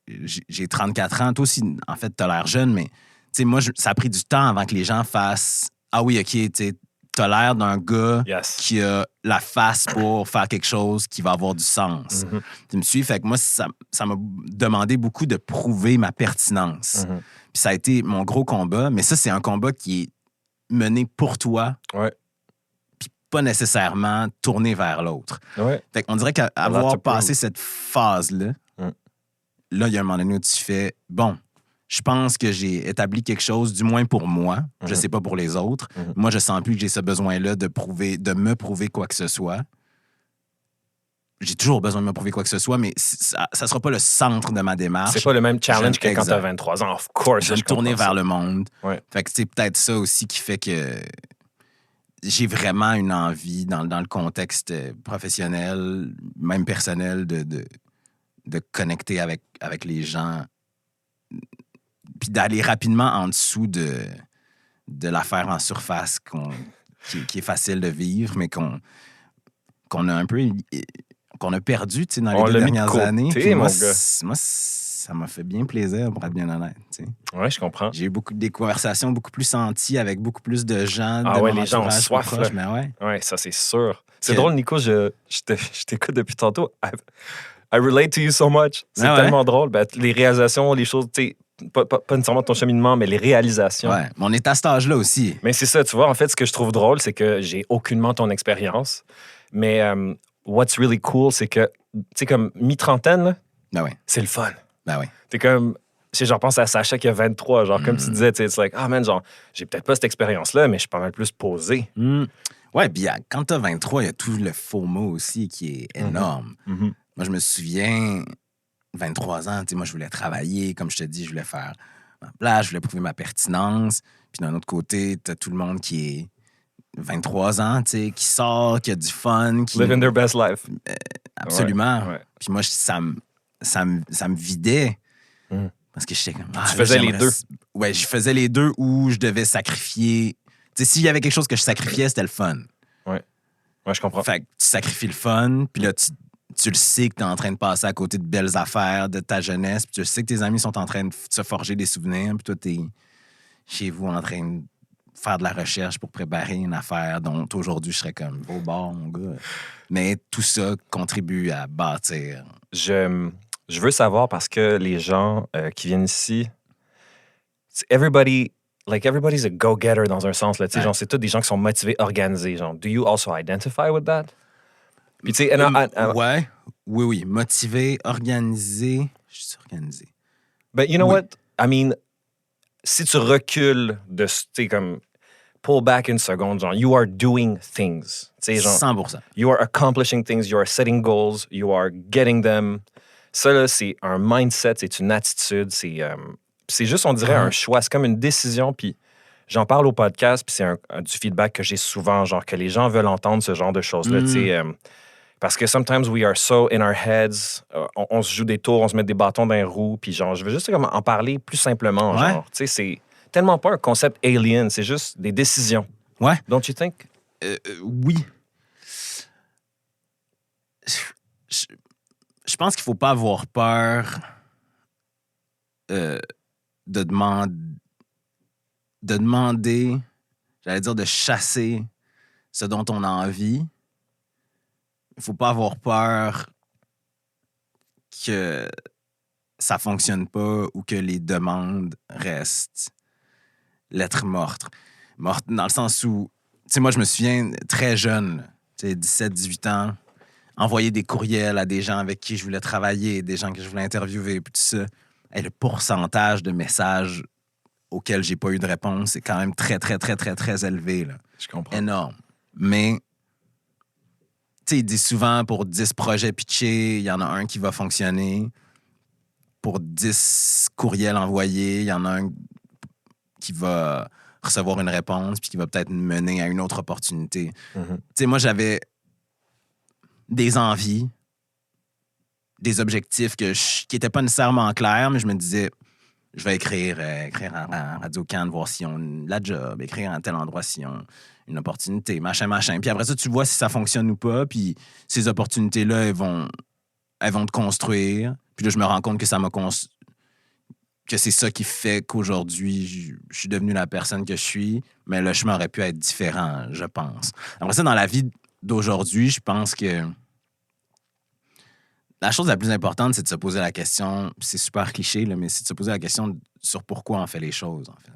j'ai 34 ans. Toi aussi, en fait, tu as l'air jeune, mais, tu sais, moi, ça a pris du temps avant que les gens fassent « Ah oui, OK, tu sais, t'as l'air d'un gars qui a la face pour faire quelque chose qui va avoir du sens. Mm-hmm. Tu me suis? Fait que moi, ça m'a demandé beaucoup de prouver ma pertinence. Mm-hmm. Puis ça a été mon gros combat, mais ça, c'est un combat qui est mené pour toi, puis pas nécessairement tourné vers l'autre. Ouais. Fait qu'on dirait qu'avoir passé cette phase-là, là, il y a un moment donné où tu fais « Bon, je pense que j'ai établi quelque chose, du moins pour moi. Mm-hmm. Je sais pas pour les autres. Mm-hmm. Moi, je sens plus que j'ai ce besoin-là de me prouver quoi que ce soit. J'ai toujours besoin de me prouver quoi que ce soit, mais ça sera pas le centre de ma démarche. C'est pas le même challenge que quand t'as 23 ans. Of course. Je vais me tourner vers le monde. Ouais. Fait que c'est peut-être ça aussi qui fait que j'ai vraiment une envie, dans le contexte professionnel, même personnel, de connecter avec les gens puis d'aller rapidement en dessous de l'affaire en surface qui est facile de vivre, mais qu'on a un peu qu'on a perdu, tu sais, dans les 2 dernières années. Puis moi, ça m'a fait bien plaisir, pour être bien honnête. Tu sais. Oui, je comprends. J'ai eu des conversations beaucoup plus senties avec beaucoup plus de gens. Ah ouais, les gens ont soif. Proche, mais ouais. Ouais, ça, c'est sûr. C'est drôle, Nico, je t'écoute depuis tantôt. I relate to you so much. C'est tellement drôle. Ben, les réalisations, les choses, tu sais, pas nécessairement ton cheminement, mais les réalisations. Ouais, mais on est à cet âge-là aussi. Mais c'est ça, tu vois, en fait, ce que je trouve drôle, c'est que j'ai aucunement ton expérience. Mais what's really cool, c'est que, tu sais, comme mi-trentaine, c'est le fun. Ben oui. T'es comme, tu sais, j'en pense à Sacha qui a 23, genre, comme tu disais, tu sais, it's like, man, genre, j'ai peut-être pas cette expérience-là, mais je suis pas mal plus posé. Ouais, puis quand t'as 23, il y a tout le FOMO aussi qui est énorme. Mm-hmm. Moi, je me souviens, 23 ans, tu sais, moi, je voulais travailler, comme je te dis, je voulais faire ma place, je voulais prouver ma pertinence. Puis d'un autre côté, t'as tout le monde qui est 23 ans, tu sais, qui sort, qui a du fun. Living their best life. Absolument. Ouais. Puis moi, ça me vidait. Parce que j'étais comme... tu faisais les deux. Ouais, je faisais les deux où je devais sacrifier... Tu sais, s'il y avait quelque chose que je sacrifiais, c'était le fun. Ouais, je comprends. Fait que tu sacrifies le fun, puis là, tu le sais que t'es en train de passer à côté de belles affaires de ta jeunesse, puis tu sais que tes amis sont en train de se forger des souvenirs, puis toi, t'es chez vous en train de faire de la recherche pour préparer une affaire dont aujourd'hui, je serais comme au bord, mon gars. Mais tout ça contribue à bâtir. Je veux savoir parce que les gens qui viennent ici, everybody's a go-getter dans un sens. Là, genre, c'est tous des gens qui sont motivés, organisés. Genre, do you also identify with that? Puis, tu sais, oui. Motivé, organisé. Je suis organisé. But you know what? I mean, si tu recules tu sais, comme, pull back une seconde, genre, you are doing things. Tu sais, genre, 100%. You are accomplishing things, you are setting goals, you are getting them. Ça, là, c'est un mindset, c'est une attitude, c'est juste, on dirait, un choix. C'est comme une décision, puis j'en parle au podcast, puis c'est du feedback que j'ai souvent, genre que les gens veulent entendre ce genre de choses-là, tu sais. Parce que sometimes we are so in our heads, on se joue des tours, on se met des bâtons dans les roues, puis genre, je veux juste comme en parler plus simplement, genre. Tu sais, c'est tellement pas un concept alien, c'est juste des décisions. Ouais. Don't you think? Oui. je pense qu'il faut pas avoir peur de demander, j'allais dire de chasser ce dont on a envie. Il faut pas avoir peur que ça fonctionne pas ou que les demandes restent lettres mortes. Mortes dans le sens où, tu sais, moi, je me souviens très jeune, tu sais, 17-18 ans, envoyer des courriels à des gens avec qui je voulais travailler, des gens que je voulais interviewer, puis tout ça. Et le pourcentage de messages auxquels j'ai pas eu de réponse est quand même très, très, très, très, très élevé, là. Je comprends. Énorme. Mais, tu sais, il dit souvent, pour 10 projets pitchés, il y en a un qui va fonctionner. Pour 10 courriels envoyés, il y en a un qui va recevoir une réponse puis qui va peut-être mener à une autre opportunité. Mhm. Tu sais, moi, j'avais des envies, des objectifs qui n'étaient pas nécessairement clairs, mais je me disais, je vais écrire à Radio-Can, voir si on a la job, écrire à tel endroit si on une opportunité, machin. Puis après ça, tu vois si ça fonctionne ou pas, puis ces opportunités-là, elles vont te construire. Puis là, je me rends compte que ça m'a que c'est ça qui fait qu'aujourd'hui, je suis devenu la personne que je suis, mais le chemin aurait pu être différent, je pense. Après ça, dans la vie d'aujourd'hui, je pense que la chose la plus importante, c'est de se poser la question, c'est super cliché, là, mais c'est de se poser la question sur pourquoi on fait les choses, en fait.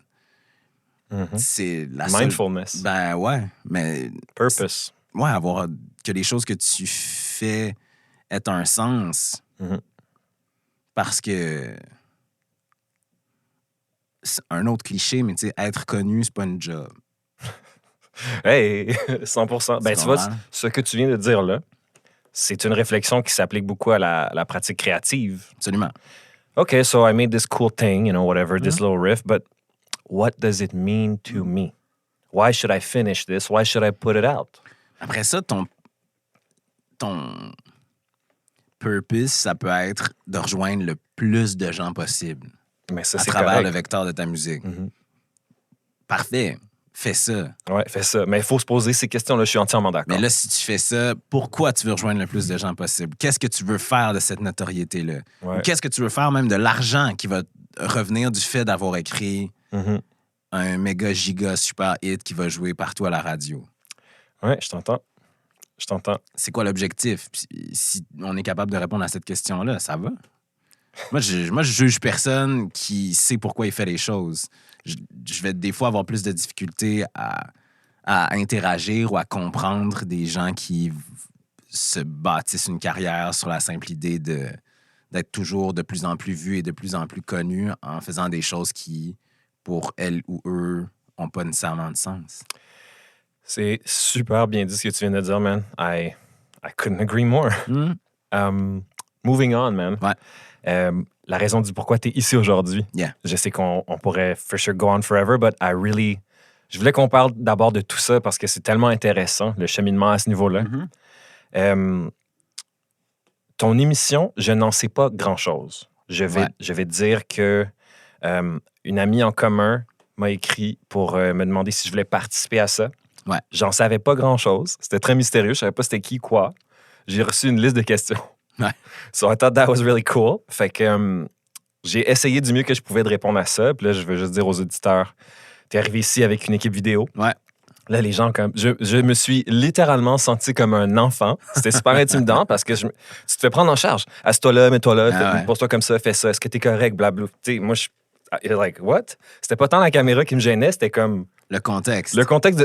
Mhm. C'est la Mindfulness. Ben ouais, mais... Purpose. Ouais, avoir que les choses que tu fais aient un sens. Mhm. Parce que... C'est un autre cliché, mais tu sais, être connu, c'est pas une job. Hey, 100%. Ben, tu vois, ce que tu viens de dire là, c'est une réflexion qui s'applique beaucoup à la pratique créative. Absolument. Okay, so I made this cool thing, whatever, this little riff, but what does it mean to me? Why should I finish this? Why should I put it out? Après ça, ton purpose, ça peut être de rejoindre le plus de gens possible Mais ça, à c'est travers correct. le vecteur de ta musique. Mhm. Parfait. Fais ça. Ouais, fais ça. Mais il faut se poser ces questions-là, je suis entièrement d'accord. Mais là, si tu fais ça, pourquoi tu veux rejoindre le plus de gens possible? Qu'est-ce que tu veux faire de cette notoriété-là? Ouais. Ou qu'est-ce que tu veux faire même de l'argent qui va revenir du fait d'avoir écrit Mhm. un méga giga super hit qui va jouer partout à la radio? Ouais, je t'entends. C'est quoi l'objectif? Puis, si on est capable de répondre à cette question-là, ça va. Moi, je juge personne qui sait pourquoi il fait les choses. Je vais des fois avoir plus de difficultés à interagir ou à comprendre des gens qui se bâtissent une carrière sur la simple idée d'être toujours de plus en plus vus et de plus en plus connus en faisant des choses qui, pour elles ou eux, n'ont pas nécessairement de sens. C'est super bien dit ce que tu viens de dire, man. I couldn't agree more. Moving on, man. Ouais. La raison du pourquoi tu es ici aujourd'hui. Yeah. Je sais qu'on pourrait for sure go on forever, but je voulais qu'on parle d'abord de tout ça parce que c'est tellement intéressant, le cheminement à ce niveau-là. Ton émission, je n'en sais pas grand-chose. Je vais te dire que une amie en commun m'a écrit pour me demander si je voulais participer à ça. Ouais. J'en savais pas grand-chose. C'était très mystérieux. Je savais pas c'était qui, quoi. J'ai reçu une liste de questions. Ouais. So I thought that was really cool. Fait que j'ai essayé du mieux que je pouvais de répondre à ça. Puis là, je veux juste dire aux auditeurs, t'es arrivé ici avec une équipe vidéo. Ouais. Là, les gens, je me suis littéralement senti comme un enfant. C'était super intimidant parce que tu te fais prendre en charge. Assieds-toi là, mets-toi là, pose-toi comme ça, fais ça. Est-ce que t'es correct, blablabla. Tu sais, moi, like, what? C'était pas tant la caméra qui me gênait, c'était comme... Le contexte.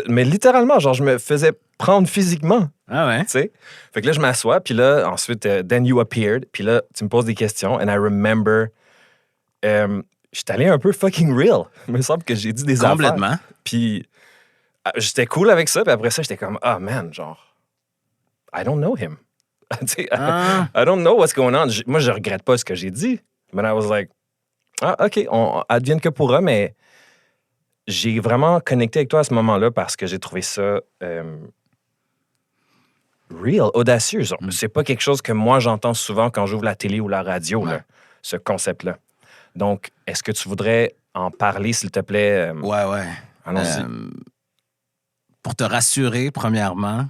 Mais littéralement, genre, je me faisais prendre physiquement. Ah ouais? Tu sais? Fait que là, je m'assois, puis là, ensuite, then you appeared, puis là, tu me poses des questions, and I remember... j'étais allé un peu fucking real. Il me semble que j'ai dit des Complètement. affaires. Puis j'étais cool avec ça, puis après ça, j'étais comme, man, genre, I don't know him. I don't know what's going on. Moi, je regrette pas ce que j'ai dit. But I was like, OK, advienne que pourra, mais j'ai vraiment connecté avec toi à ce moment-là parce que j'ai trouvé ça real, audacieux. C'est pas quelque chose que moi, j'entends souvent quand j'ouvre la télé ou la radio, là, ce concept-là. Donc, est-ce que tu voudrais en parler, s'il te plaît? Ouais. Allons-y. Pour te rassurer, premièrement,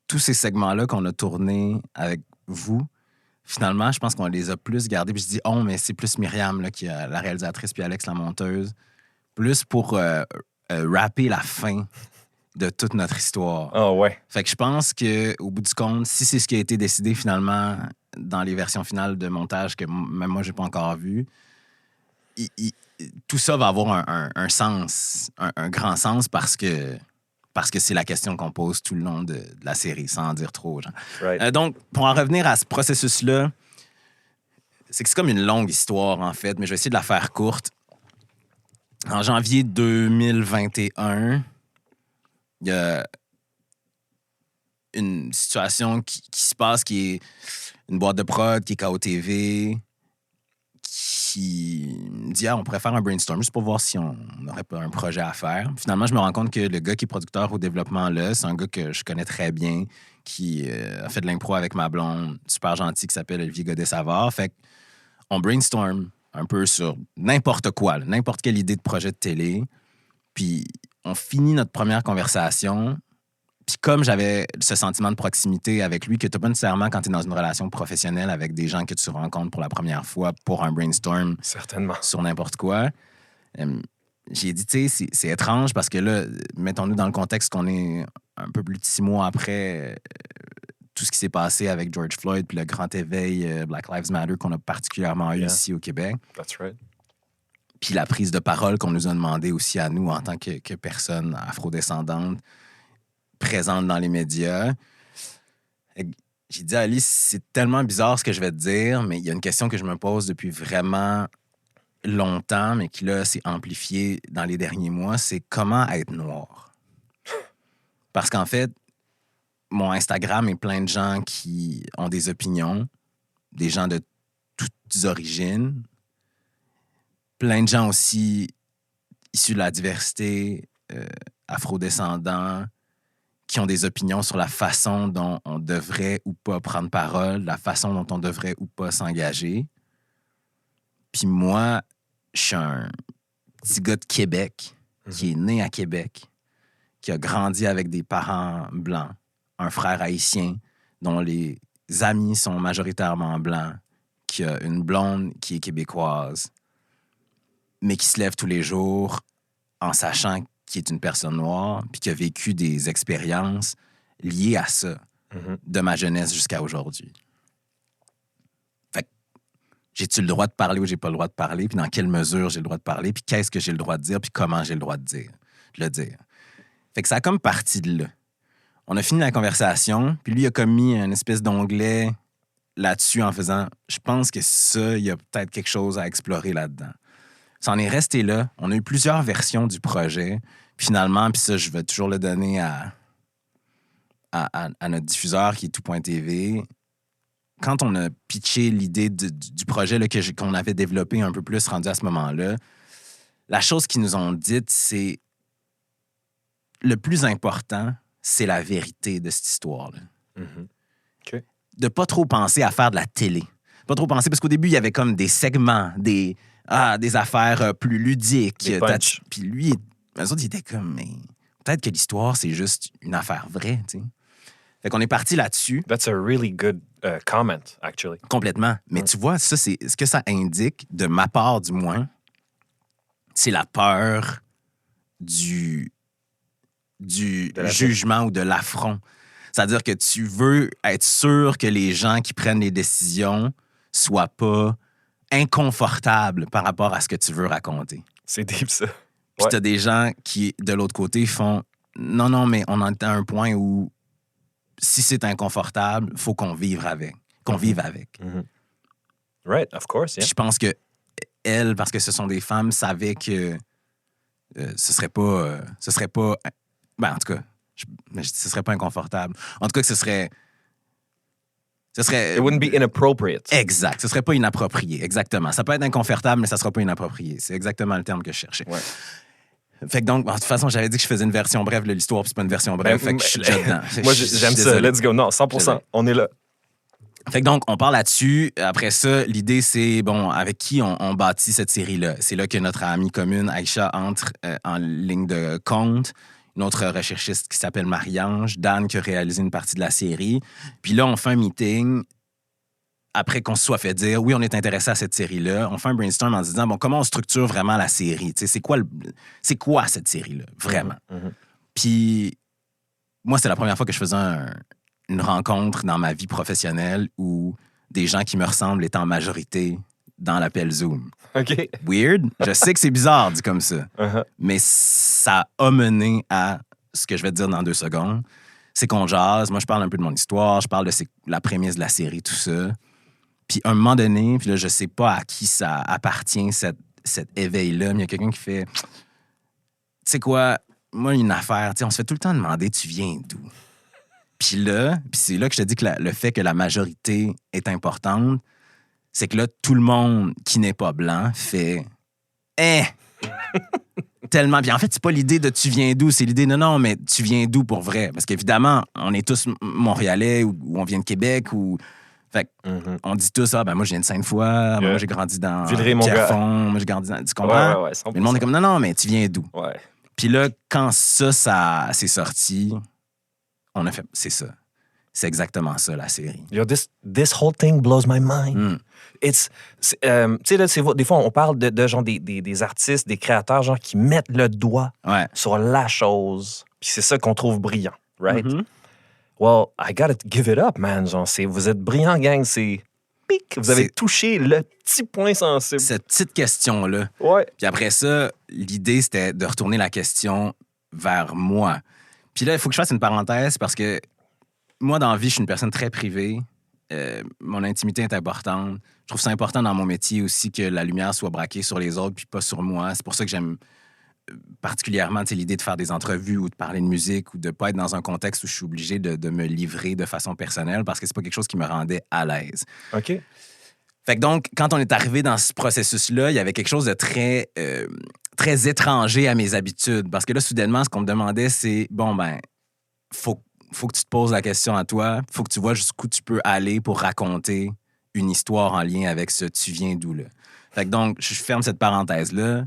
tous ces segments-là qu'on a tournés avec vous, finalement, je pense qu'on les a plus gardés. Puis je dis, mais c'est plus Myriam, là, qui est la réalisatrice, puis Alex, la monteuse, plus pour rapper la fin de toute notre histoire. Oh, ouais. Fait que je pense qu'au bout du compte, si c'est ce qui a été décidé finalement dans les versions finales de montage que même moi, j'ai pas encore vu, tout ça va avoir un sens, un grand sens parce que c'est la question qu'on pose tout le long de la série, sans en dire trop aux gens. Right. Donc, pour en revenir à ce processus-là, c'est comme une longue histoire, en fait, mais je vais essayer de la faire courte. En janvier 2021, il y a une situation qui se passe, qui est une boîte de prod, qui est KOTV, qui me dit on pourrait faire un brainstorm juste pour voir si on n'aurait pas un projet à faire. Finalement, je me rends compte que le gars qui est producteur au développement là, c'est un gars que je connais très bien, qui a fait de l'impro avec ma blonde, super gentil, qui s'appelle Olivier Godet-Savard. Fait qu'on brainstorm un peu sur n'importe quoi, là, n'importe quelle idée de projet de télé. Puis on finit notre première conversation. Puis comme j'avais ce sentiment de proximité avec lui que tu n'as pas nécessairement quand tu es dans une relation professionnelle avec des gens que tu rencontres pour la première fois pour un brainstorm Certainement. sur n'importe quoi, j'ai dit, tu sais, c'est étrange parce que là, mettons-nous dans le contexte qu'on est un peu plus de 6 mois après tout ce qui s'est passé avec George Floyd puis le grand éveil Black Lives Matter qu'on a particulièrement eu ici au Québec. That's right. Puis la prise de parole qu'on nous a demandé aussi à nous en tant que personnes afrodescendantes présente dans les médias. J'ai dit à Alice, c'est tellement bizarre ce que je vais te dire, mais il y a une question que je me pose depuis vraiment longtemps, mais qui là s'est amplifiée dans les derniers mois, c'est comment être noir. Parce qu'en fait, mon Instagram est plein de gens qui ont des opinions, des gens de toutes origines, plein de gens aussi issus de la diversité, afrodescendants, qui ont des opinions sur la façon dont on devrait ou pas prendre parole, la façon dont on devrait ou pas s'engager. Puis moi, je suis un petit gars de Québec qui est né à Québec, qui a grandi avec des parents blancs, un frère haïtien dont les amis sont majoritairement blancs, qui a une blonde qui est québécoise, mais qui se lève tous les jours en sachant qui est une personne noire, puis qui a vécu des expériences liées à ça, de ma jeunesse jusqu'à aujourd'hui. Fait que, j'ai-tu le droit de parler ou j'ai pas le droit de parler, puis dans quelle mesure j'ai le droit de parler, puis qu'est-ce que j'ai le droit de dire, puis comment j'ai le droit de le dire. Fait que ça a comme parti de là. On a fini la conversation, puis lui il a comme mis une espèce d'onglet là-dessus en faisant « Je pense que ça, il y a peut-être quelque chose à explorer là-dedans. » Ça en est resté là. On a eu plusieurs versions du projet. Puis finalement, puis ça, je vais toujours le donner à notre diffuseur qui est tout.tv. Quand on a pitché l'idée du projet là, qu'on avait développé un peu plus rendu à ce moment-là, la chose qu'ils nous ont dite, c'est le plus important, c'est la vérité de cette histoire-là. OK. De pas trop penser à faire de la télé. Pas trop penser, parce qu'au début, il y avait comme des segments, des affaires plus ludiques. Puis lui, eux autres, ils étaient comme, mais peut-être que l'histoire, c'est juste une affaire vraie, tu sais. Fait qu'on est parti là-dessus. That's a really good comment, actually. Complètement. Mais tu vois, ça, c'est ce que ça indique, de ma part du moins, c'est la peur du jugement ou de l'affront. C'est-à-dire que tu veux être sûr que les gens qui prennent les décisions soient pas inconfortables par rapport à ce que tu veux raconter. C'est deep, ça. Puis t'as des gens qui, de l'autre côté, font « Non, mais on en est à un point où si c'est inconfortable, il faut qu'on vive avec. » Right, of course, yeah. Je pense que elles, parce que ce sont des femmes, savaient que ce serait pas... Ben, en tout cas, ce serait pas inconfortable. En tout cas, que ce serait... It wouldn't be inappropriate. Exact. Ce serait pas inapproprié. Exactement. Ça peut être inconfortable, mais ça sera pas inapproprié. C'est exactement le terme que je cherchais. Ouais. Fait que donc, de toute façon, j'avais dit que je faisais une version brève de l'histoire, puis c'est pas une version brève. Fait que je suis déjà dedans. Moi, j'aime ça. Let's go. Non, 100%. On est là. Fait que donc, on parle là-dessus. Après ça, l'idée, c'est, bon, avec qui on bâtit cette série-là. C'est là que notre amie commune, Aïcha, entre en ligne de compte. une autre recherchiste qui s'appelle Marie-Ange, Dan qui a réalisé une partie de la série. Puis là, on fait un meeting après qu'on se soit fait dire, oui, on est intéressé à cette série-là. On fait un brainstorm en se disant, bon, comment on structure vraiment la série? Tu sais, c'est quoi cette série-là, vraiment? Puis moi, c'est la première fois que je faisais une rencontre dans ma vie professionnelle où des gens qui me ressemblent étaient en majorité dans l'appel Zoom. OK. Weird. Je sais que c'est bizarre dit comme ça, mais ça a mené à ce que je vais te dire dans 2 secondes. C'est qu'on jase. Moi, je parle un peu de mon histoire. Je parle de la prémisse de la série, tout ça. Puis à un moment donné, puis là, je sais pas à qui ça appartient, cet éveil-là, mais il y a quelqu'un qui fait... Tu sais quoi, moi, une affaire, on se fait tout le temps demander, tu viens d'où? Puis là, c'est là que je te dis que le fait que la majorité est importante, c'est que là, tout le monde qui n'est pas blanc fait « tellement bien. En fait, c'est pas l'idée de tu viens d'où, c'est l'idée non, mais tu viens d'où pour vrai? Parce qu'évidemment, on est tous Montréalais ou on vient de Québec ou. Fait on dit tous, moi, je viens de Sainte-Foy, moi, j'ai grandi dans Pierrefonds, moi, j'ai grandi dans. Tu comprends? Ouais, mais le monde est comme non, mais tu viens d'où? Ouais. Puis là, quand ça s'est sorti, on a fait, c'est ça. C'est exactement ça, la série. Yo, this whole thing blows my mind. Tu sais, là, des fois, on parle de genre des artistes, des créateurs, genre, qui mettent le doigt sur la chose. Puis c'est ça qu'on trouve brillant, right? Well, I gotta give it up, man. Genre, vous êtes brillant, gang. C'est pic. Vous avez touché le petit point sensible. Cette petite question-là. Ouais. Puis après ça, l'idée, c'était de retourner la question vers moi. Puis là, il faut que je fasse une parenthèse parce que moi, dans la vie, je suis une personne très privée. Mon intimité est importante. Je trouve ça important dans mon métier aussi que la lumière soit braquée sur les autres puis pas sur moi. C'est pour ça que j'aime particulièrement l'idée de faire des entrevues ou de parler de musique ou de pas être dans un contexte où je suis obligé de me livrer de façon personnelle parce que c'est pas quelque chose qui me rendait à l'aise. OK. Fait que donc, quand on est arrivé dans ce processus-là, il y avait quelque chose de très, très étranger à mes habitudes. Parce que là, soudainement, ce qu'on me demandait, c'est, faut que tu te poses la question à toi, faut que tu vois jusqu'où tu peux aller pour raconter une histoire en lien avec ce « tu viens d'où » là. Fait que donc, je ferme cette parenthèse-là,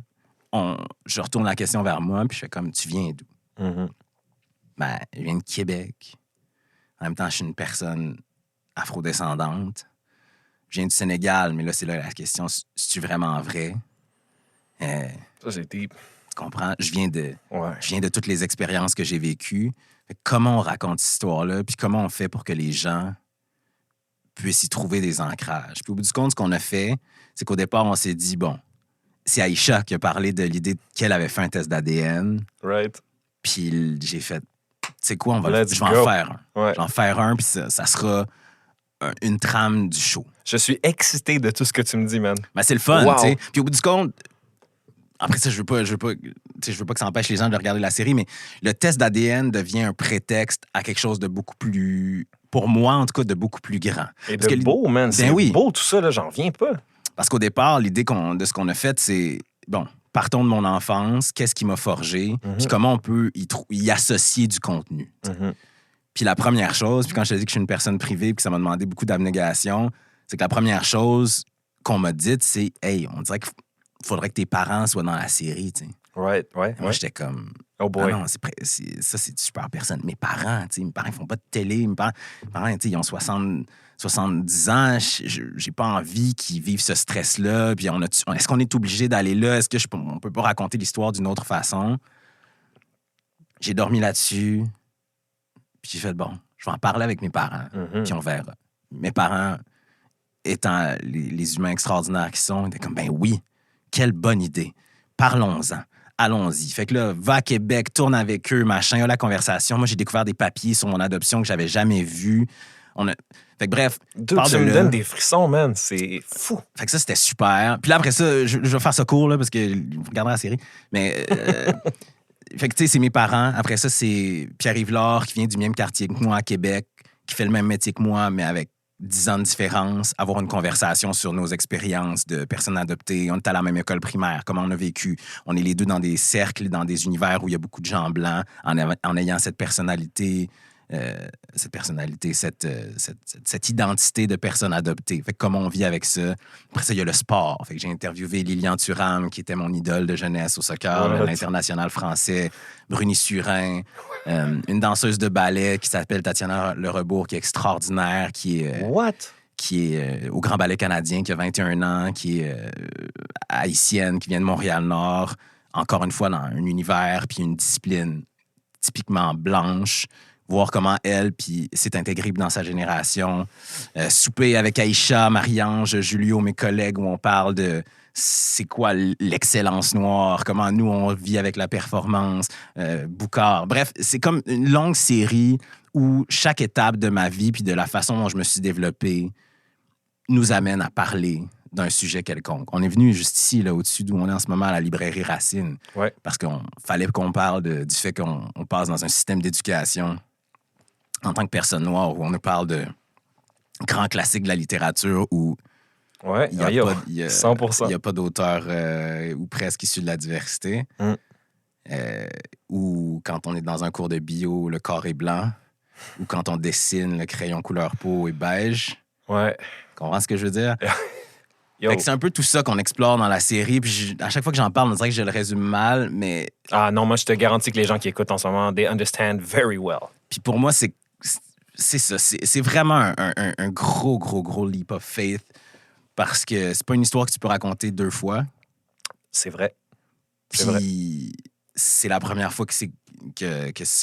je retourne la question vers moi, puis je fais comme « tu viens d'où? » Je viens de Québec. En même temps, je suis une personne afrodescendante. Je viens du Sénégal, mais là, c'est là la question, c'est-tu vraiment vrai? Ça, c'est deep. Tu comprends? Je viens de toutes les expériences que j'ai vécues. Comment on raconte cette histoire-là, puis comment on fait pour que les gens puissent y trouver des ancrages. Puis au bout du compte, ce qu'on a fait, c'est qu'au départ, on s'est dit, c'est Aïcha qui a parlé de l'idée qu'elle avait fait un test d'ADN. Right. Puis j'ai fait, tu sais quoi, je vais en faire un. Ouais. Je vais en faire un, puis ça sera une trame du show. Je suis excité de tout ce que tu me dis, man. C'est le fun, Wow. tu sais. Puis au bout du compte, après ça, je veux pas que ça empêche les gens de regarder la série, mais le test d'ADN devient un prétexte à quelque chose de beaucoup plus, pour moi en tout cas, de beaucoup plus grand. Et beau, man. C'est beau tout ça, là, j'en reviens pas. Parce qu'au départ, l'idée de ce qu'on a fait, c'est, partons de mon enfance, qu'est-ce qui m'a forgé, puis comment on peut y associer du contenu. Puis la première chose, puis quand je te dis que je suis une personne privée, puis que ça m'a demandé beaucoup d'abnégation, c'est que la première chose qu'on m'a dite, c'est « Hey, on dirait qu'il faudrait que tes parents soient dans la série, tu sais. » Right, ouais. Moi, j'étais comme... Oh boy. Non, ça, c'est super personne. Mes parents, ils font pas de télé. Mes parents, ils ont 70 ans. J'ai pas envie qu'ils vivent ce stress-là. Puis est-ce qu'on est obligé d'aller là? Est-ce qu'on peut pas raconter l'histoire d'une autre façon? J'ai dormi là-dessus. Puis j'ai fait, je vais en parler avec mes parents. Puis on verra. Mes parents, étant les humains extraordinaires qu'ils sont, étaient comme, oui, quelle bonne idée. Parlons-en. Allons-y. Fait que là, va à Québec, tourne avec eux, machin, la conversation. Moi, j'ai découvert des papiers sur mon adoption que j'avais jamais vus. Fait que bref, tu me donnes des frissons, man. C'est fou. Fait que ça, c'était super. Puis là, après ça, je vais faire ça court, là, parce que vous regarderez la série. Mais, fait que, tu sais, c'est mes parents. Après ça, c'est Pierre-Yves Laure, qui vient du même quartier que moi à Québec, qui fait le même métier que moi, mais avec 10 ans de différence, avoir une conversation sur nos expériences de personnes adoptées. On est à la même école primaire, comment on a vécu. On est les deux dans des cercles, dans des univers où il y a beaucoup de gens blancs, en ayant cette personnalité cette personnalité, cette identité de personne adoptée. Fait que comment on vit avec ça. Après ça, il y a le sport. Fait que j'ai interviewé Lilian Thuram, qui était mon idole de jeunesse au soccer, l'international français, Bruni Surin, une danseuse de ballet qui s'appelle Tatiana Le Rebourg, qui est extraordinaire, qui est... qui est au Grand Ballet canadien, qui a 21 ans, qui est haïtienne, qui vient de Montréal-Nord, encore une fois dans un univers puis une discipline typiquement blanche, voir comment elle puis s'est intégrée dans sa génération. Souper avec Aïcha, Marie-Ange, Julio, mes collègues, où on parle de c'est quoi l'excellence noire, comment nous, on vit avec la performance, Boucard. Bref, c'est comme une longue série où chaque étape de ma vie puis de la façon dont je me suis développé nous amène à parler d'un sujet quelconque. On est venu juste ici, là, au-dessus d'où on est en ce moment, à la librairie Racine, parce qu'il fallait qu'on parle du fait qu'on passe dans un système d'éducation en tant que personne noire, où on nous parle de grands classiques de la littérature, où il n'y a pas d'auteur ou presque issu de la diversité, ou quand on est dans un cours de bio, le corps est blanc, ou quand on dessine, le crayon couleur peau est beige. Ouais. Comprends ce que je veux dire? C'est un peu tout ça qu'on explore dans la série. Puis à chaque fois que j'en parle, on dirait que je le résume mal, mais... Ah non, moi, je te garantis que les gens qui écoutent en ce moment, they understand very well. Puis pour moi, c'est ça. C'est vraiment un gros leap of faith, parce que c'est pas une histoire que tu peux raconter 2 fois. C'est vrai. Puis c'est la première fois que je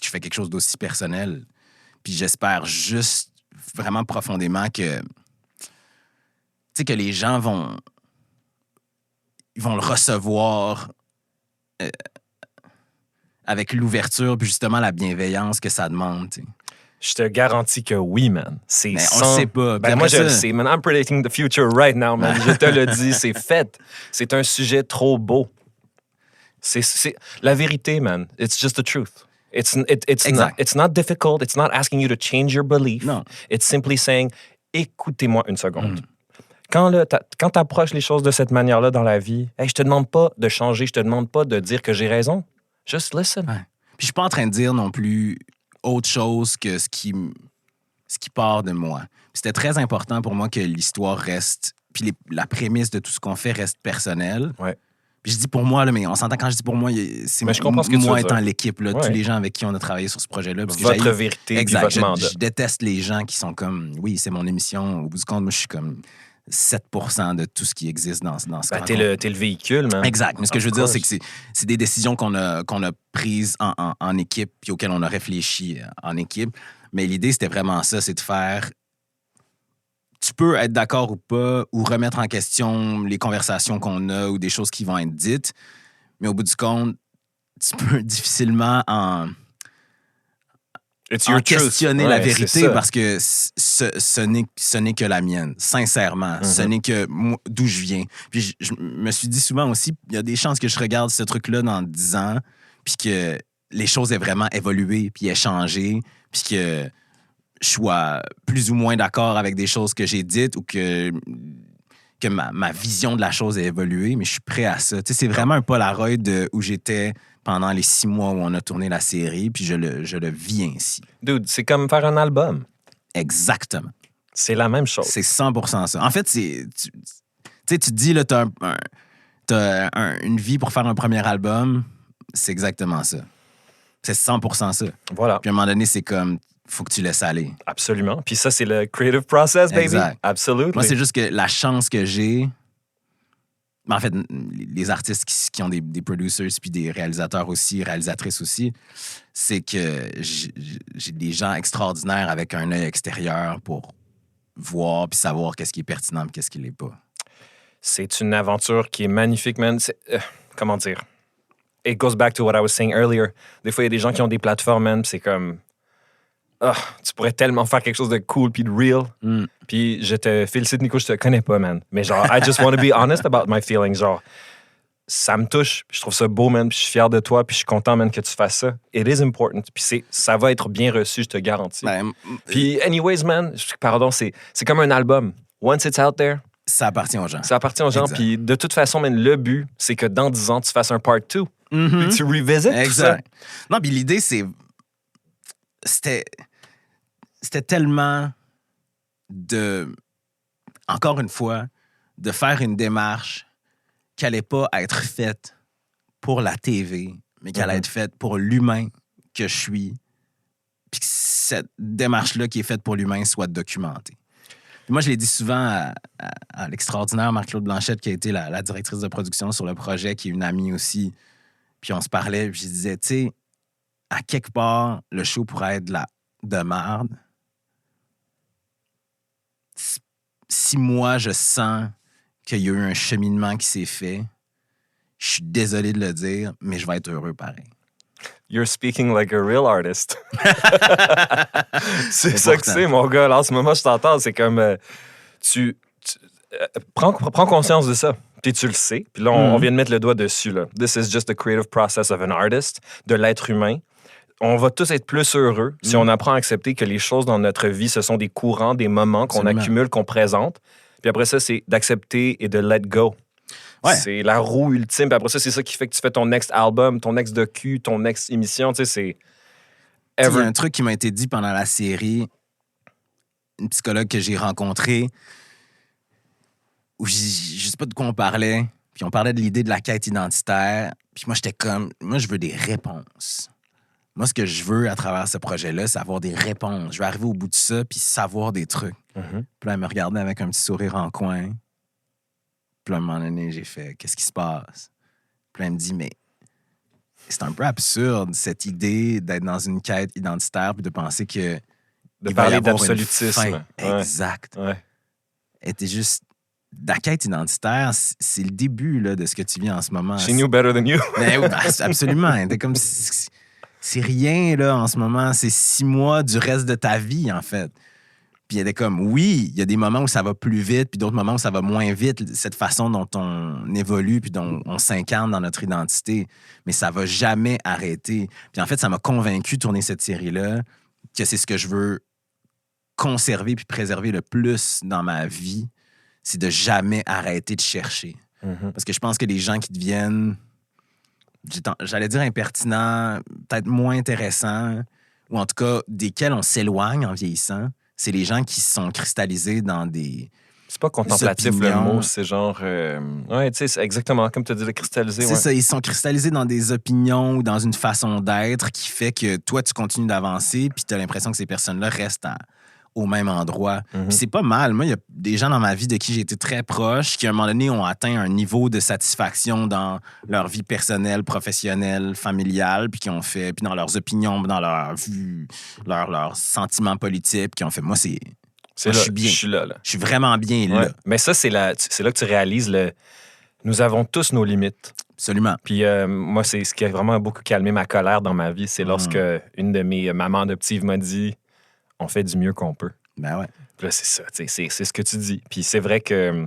fais quelque chose d'aussi personnel. Puis j'espère juste vraiment profondément que que les gens vont le recevoir avec l'ouverture puis justement la bienveillance que ça demande. T'sais. Je te garantis que oui, man. Mais on le sait pas. Moi, je le sais, man. I'm predicting the future right now, man. Je te le dis, c'est fait. C'est un sujet trop beau. C'est la vérité, man. It's just the truth. It's not difficult. It's not asking you to change your belief. Non. It's simply saying, écoutez-moi une seconde. Quand tu approches les choses de cette manière-là dans la vie, hey, je te demande pas de changer, je te demande pas de dire que j'ai raison. Just listen. Ouais. Puis je suis pas en train de dire non plus autre chose que ce qui part de moi. Puis c'était très important pour moi que l'histoire reste, puis la prémisse de tout ce qu'on fait reste personnelle. Ouais. Puis je dis pour moi, là, mais on s'entend quand je dis pour moi, c'est moi étant l'équipe, là, tous les gens avec qui on a travaillé sur ce projet-là. Parce que votre vérité, exact, votre mandat. Je déteste les gens qui sont comme, oui, c'est mon émission. Au bout du compte, moi, je suis comme 7% de tout ce qui existe dans ce t'es le véhicule, man. Exact. Mais ce que je veux dire, c'est que c'est des décisions qu'on a prises en équipe puis auxquelles on a réfléchi en équipe. Mais l'idée, c'était vraiment ça, c'est de faire... Tu peux être d'accord ou pas, ou remettre en question les conversations qu'on a ou des choses qui vont être dites, mais au bout du compte, tu peux difficilement questionner la vérité parce que ce n'est que la mienne, sincèrement. Ce n'est que d'où je viens. Puis je me suis dit souvent aussi, il y a des chances que je regarde ce truc-là dans 10 ans, puis que les choses aient vraiment évolué, puis aient changé, puis que je sois plus ou moins d'accord avec des choses que j'ai dites ou que ma vision de la chose ait évolué, mais je suis prêt à ça. Tu sais, c'est vraiment un Polaroid où j'étais pendant les 6 mois où on a tourné la série, puis je le vis ainsi. Dude, c'est comme faire un album. Exactement. C'est la même chose. C'est 100% ça. En fait, tu te dis, là, t'as une vie pour faire un premier album, c'est exactement ça. C'est 100% ça. Voilà. Puis à un moment donné, c'est comme... faut que tu laisses aller. Absolument. Puis ça, c'est le creative process, baby. Exact. Absolument. Moi, c'est juste que la chance que j'ai... En fait, les artistes qui ont des producers puis des réalisateurs aussi, réalisatrices aussi, c'est que j'ai des gens extraordinaires avec un œil extérieur pour voir puis savoir qu'est-ce qui est pertinent et qu'est-ce qui l'est pas. C'est une aventure qui est magnifique, man. Comment dire? It goes back to what I was saying earlier. Des fois, il y a des gens qui ont des plateformes, man, c'est comme... tu pourrais tellement faire quelque chose de cool puis de real. Puis je te félicite, Nico, je te connais pas, man. Mais genre, I just want to be honest about my feelings. Genre, ça me touche. Puis je trouve ça beau, man. Puis je suis fier de toi. Puis je suis content, man, que tu fasses ça. It is important. Puis ça va être bien reçu, je te garantis. Puis anyways, man, pardon, c'est comme un album. Once it's out there... Ça appartient aux gens. Ça appartient aux gens. Puis de toute façon, man, le but, c'est que dans 10 ans, tu fasses un part 2. Puis tu revisites tout ça. Non, puis l'idée, c'était... c'était tellement encore une fois, de faire une démarche qui n'allait pas être faite pour la TV, mais qui allait être faite pour l'humain que je suis, puis que cette démarche-là qui est faite pour l'humain soit documentée. Puis moi, je l'ai dit souvent à l'extraordinaire Marc-Claude Blanchette, qui a été la directrice de production sur le projet, qui est une amie aussi. Puis on se parlait, puis je disais, tu sais, à quelque part, le show pourrait être de merde. Si moi, je sens qu'il y a eu un cheminement qui s'est fait, je suis désolé de le dire, mais je vais être heureux pareil. You're speaking like a real artist. C'est ça que c'est, mon gars. Là, en ce moment, je t'entends, c'est comme... prends conscience de ça. Puis tu le sais. Puis là, on vient de mettre le doigt dessus. Là. This is just the creative process of an artist, de l'être humain. On va tous être plus heureux si on apprend à accepter que les choses dans notre vie, ce sont des courants, des moments qu'on accumule, qu'on présente. Puis après ça, c'est d'accepter et de let go. Ouais. C'est la roue ultime. Puis après ça, c'est ça qui fait que tu fais ton next album, ton next docu, ton next émission. Tu sais, c'est... Il y a un truc qui m'a été dit pendant la série, une psychologue que j'ai rencontrée, où je sais pas de quoi on parlait, puis on parlait de l'idée de la quête identitaire, puis moi, j'étais comme, moi, je veux des réponses. Moi, ce que je veux à travers ce projet-là, c'est avoir des réponses. Je veux arriver au bout de ça, puis savoir des trucs. Puis là, elle me regardait avec un petit sourire en coin. Puis là, à un moment donné, j'ai fait, qu'est-ce qui se passe? Puis là, elle me dit, mais c'est un peu absurde, cette idée d'être dans une quête identitaire, puis de penser que... De parler d'absolutisme. Ouais. Exact. Ouais. Et t'es juste... La quête identitaire, c'est le début là, de ce que tu vis en ce moment. She knew better than you. Mais, oui, absolument. T'es comme... C'est rien, là, en ce moment. C'est 6 mois du reste de ta vie, en fait. Puis il y a des comme, oui, il y a des moments où ça va plus vite, puis d'autres moments où ça va moins vite, cette façon dont on évolue, puis dont on s'incarne dans notre identité. Mais ça va jamais arrêter. Puis en fait, ça m'a convaincu de tourner cette série-là, que c'est ce que je veux conserver puis préserver le plus dans ma vie, c'est de jamais arrêter de chercher. Parce que je pense que les gens qui deviennent... J'allais dire impertinent, peut-être moins intéressant, ou en tout cas desquels on s'éloigne en vieillissant, c'est les gens qui se sont cristallisés dans des... C'est pas contemplatif opinions. Le mot, c'est genre... Ouais, tu sais, c'est exactement comme tu as dit, le cristalliser. C'est ça, ils sont cristallisés dans des opinions ou dans une façon d'être qui fait que toi, tu continues d'avancer puis tu as l'impression que ces personnes-là restent au même endroit. Puis c'est pas mal. Moi, il y a des gens dans ma vie de qui j'ai été très proche qui, à un moment donné, ont atteint un niveau de satisfaction dans leur vie personnelle, professionnelle, familiale, puis qui ont fait... Puis dans leurs opinions, dans leur vue, leurs sentiments politiques, qui ont fait... Moi, moi, là, je suis bien. Je suis là. Je suis vraiment bien là. Mais ça, c'est là que tu réalises nous avons tous nos limites. Absolument. Puis moi, c'est ce qui a vraiment beaucoup calmé ma colère dans ma vie. C'est lorsque une de mes mamans adoptives m'a dit « On fait du mieux qu'on peut ». Ben ouais. Puis là, c'est ça, c'est ce que tu dis. Puis c'est vrai que...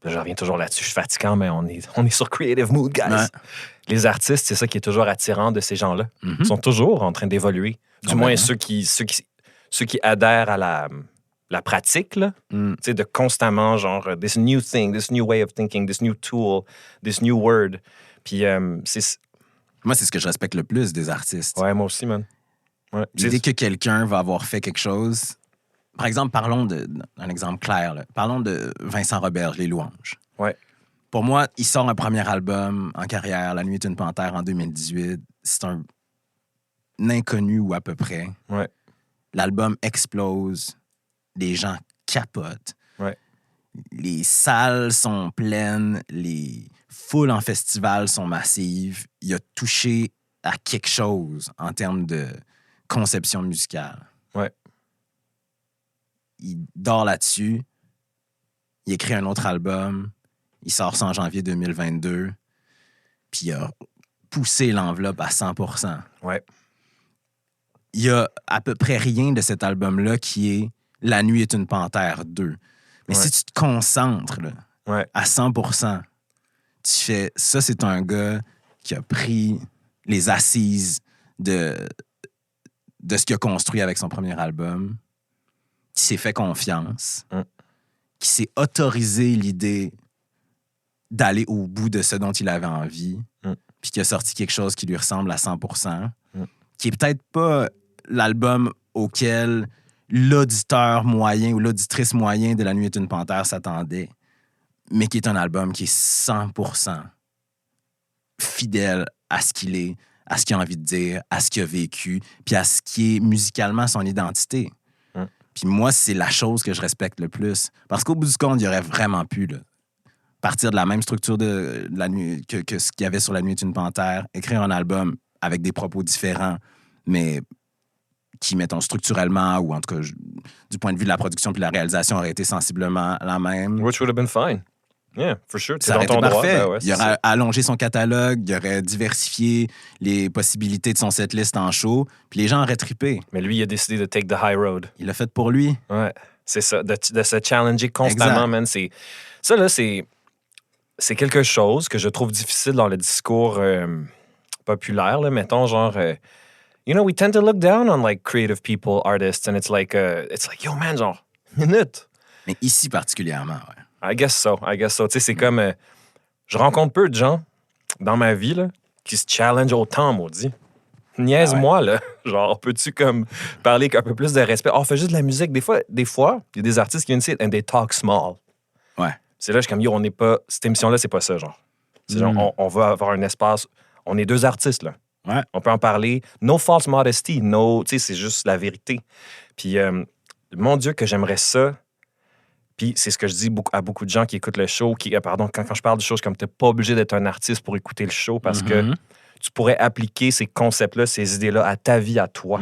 Là, je reviens toujours là-dessus, je suis fatigant, mais on est sur Creative Mood, guys. Ouais. Les artistes, c'est ça qui est toujours attirant de ces gens-là. Ils sont toujours en train d'évoluer. Du moins, ceux qui adhèrent à la pratique, là, tu sais, de constamment, genre, this new thing, this new way of thinking, this new tool, this new word. Puis moi, c'est ce que je respecte le plus des artistes. Ouais, moi aussi, man. Ouais. L'idée que quelqu'un va avoir fait quelque chose... Par exemple, parlons d'un exemple clair. Là. Parlons de Vincent Roberge, Les Louanges. Ouais. Pour moi, il sort un premier album en carrière, La nuit est une panthère, en 2018. C'est un inconnu ou à peu près. Ouais. L'album explose. Les gens capotent. Ouais. Les salles sont pleines. Les foules en festival sont massives. Il a touché à quelque chose en termes de conception musicale. Ouais. Il dort là-dessus. Il écrit un autre album. Il sort ça en janvier 2022. Puis il a poussé l'enveloppe à 100%. Ouais. Il y a à peu près rien de cet album-là qui est La nuit est une panthère 2. Mais si tu te concentres là, à 100%, tu fais... Ça, c'est un gars qui a pris les assises de ce qu'il a construit avec son premier album, qui s'est fait confiance, qui s'est autorisé l'idée d'aller au bout de ce dont il avait envie, puis qui a sorti quelque chose qui lui ressemble à 100%, qui est peut-être pas l'album auquel l'auditeur moyen ou l'auditrice moyen de La Nuit est une panthère s'attendait, mais qui est un album qui est 100% fidèle à ce qu'il est, à ce qu'il a envie de dire, à ce qu'il a vécu, puis à ce qui est musicalement son identité. Puis moi, c'est la chose que je respecte le plus. Parce qu'au bout du compte, il aurait vraiment pu partir de la même structure de la nuit que ce qu'il y avait sur La Nuit est une panthère, écrire un album avec des propos différents, mais qui, mettons, structurellement, ou en tout cas, du point de vue de la production puis de la réalisation, aurait été sensiblement la même. Which would have been fine. Yeah, for sure. Ça aurait été parfait. Ben ouais, il aurait allongé son catalogue, il aurait diversifié les possibilités de son setlist en show, puis les gens auraient trippé. Mais lui, il a décidé de take the high road. Il l'a fait pour lui. Ouais, c'est ça. De se challenger constamment, man. Ça, là, c'est quelque chose que je trouve difficile dans le discours populaire, là. Mettons, genre... you know, we tend to look down on, like, creative people, artists, and it's like, yo, man, genre, minute. Mais ici particulièrement, ouais. I guess so. Tu sais, c'est comme... je rencontre peu de gens dans ma vie, là, qui se challenge autant, maudit. Niaise-moi, là. Genre, peux-tu, comme, parler avec un peu plus de respect? Oh, fais juste de la musique. Des fois, il y a des artistes qui viennent ici and they talk small. Ouais. C'est là, je suis comme, yo, on n'est pas... Cette émission-là, c'est pas ça, genre. C'est genre, on va avoir un espace... On est deux artistes, là. Ouais. On peut en parler. No false modesty. No... Tu sais, c'est juste la vérité. Puis, mon Dieu, que j'aimerais ça... Puis c'est ce que je dis à beaucoup de gens qui écoutent le show, quand je parle de choses comme t'es pas obligé d'être un artiste pour écouter le show parce que tu pourrais appliquer ces concepts-là, ces idées-là à ta vie, à toi.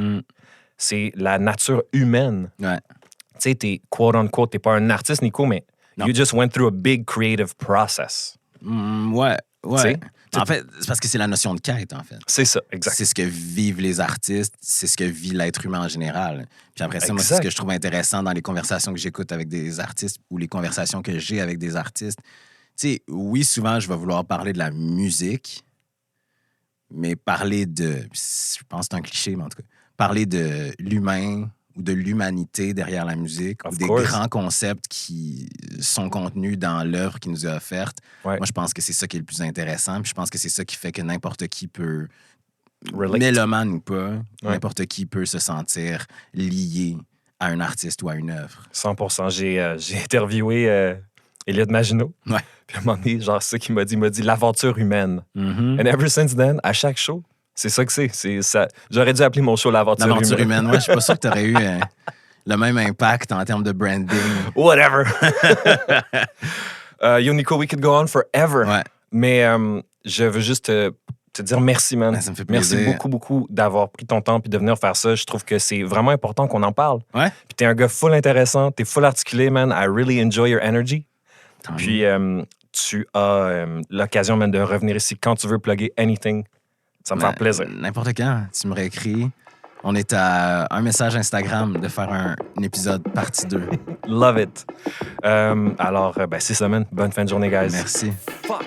C'est la nature humaine. Ouais. Tu sais, t'es quote-unquote, t'es pas un artiste, Nico, mais non. You just went through a big creative process. Ouais. T'sais? En fait, c'est parce que c'est la notion de quête, en fait. C'est ça, exact. C'est ce que vivent les artistes, c'est ce que vit l'être humain en général. Puis après ça, moi, c'est ce que je trouve intéressant dans les conversations que j'écoute avec des artistes ou les conversations que j'ai avec des artistes. Tu sais, oui, souvent, je vais vouloir parler de la musique, mais parler de... Je pense que c'est un cliché, mais en tout cas, parler de l'humain ou de l'humanité derrière la musique, ou des grands concepts qui sont contenus dans l'œuvre qui nous est offerte. Ouais. Moi, je pense que c'est ça qui est le plus intéressant. Puis je pense que c'est ça qui fait que n'importe qui peut, mélomane ou pas, n'importe qui peut se sentir lié à un artiste ou à une œuvre. 100%. J'ai interviewé Elliot Maginot. Ouais. Puis à un moment donné, genre, ça qu'il m'a dit l'aventure humaine. And ever since then, à chaque show, c'est ça que c'est ça. J'aurais dû appeler mon show L'aventure humaine. Ouais, je suis pas sûr que tu aurais eu le même impact en termes de branding. Whatever. Nico, we could go on forever. Ouais. Mais je veux juste te dire merci, man. Ça me fait plaisir. Merci beaucoup, beaucoup d'avoir pris ton temps puis de venir faire ça. Je trouve que c'est vraiment important qu'on en parle. Ouais. Puis t'es un gars full intéressant, t'es full articulé, man. I really enjoy your energy. Puis tu as l'occasion, man, de revenir ici quand tu veux plugger anything. Ça me fait plaisir. N'importe quand, tu me réécris. On est à un message Instagram de faire un épisode partie 2. Love it. Alors, c'est ça, man. Bonne fin de journée, guys. Merci. Fuck.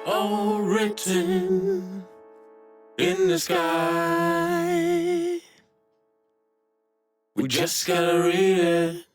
all written in the sky. We just gotta read it.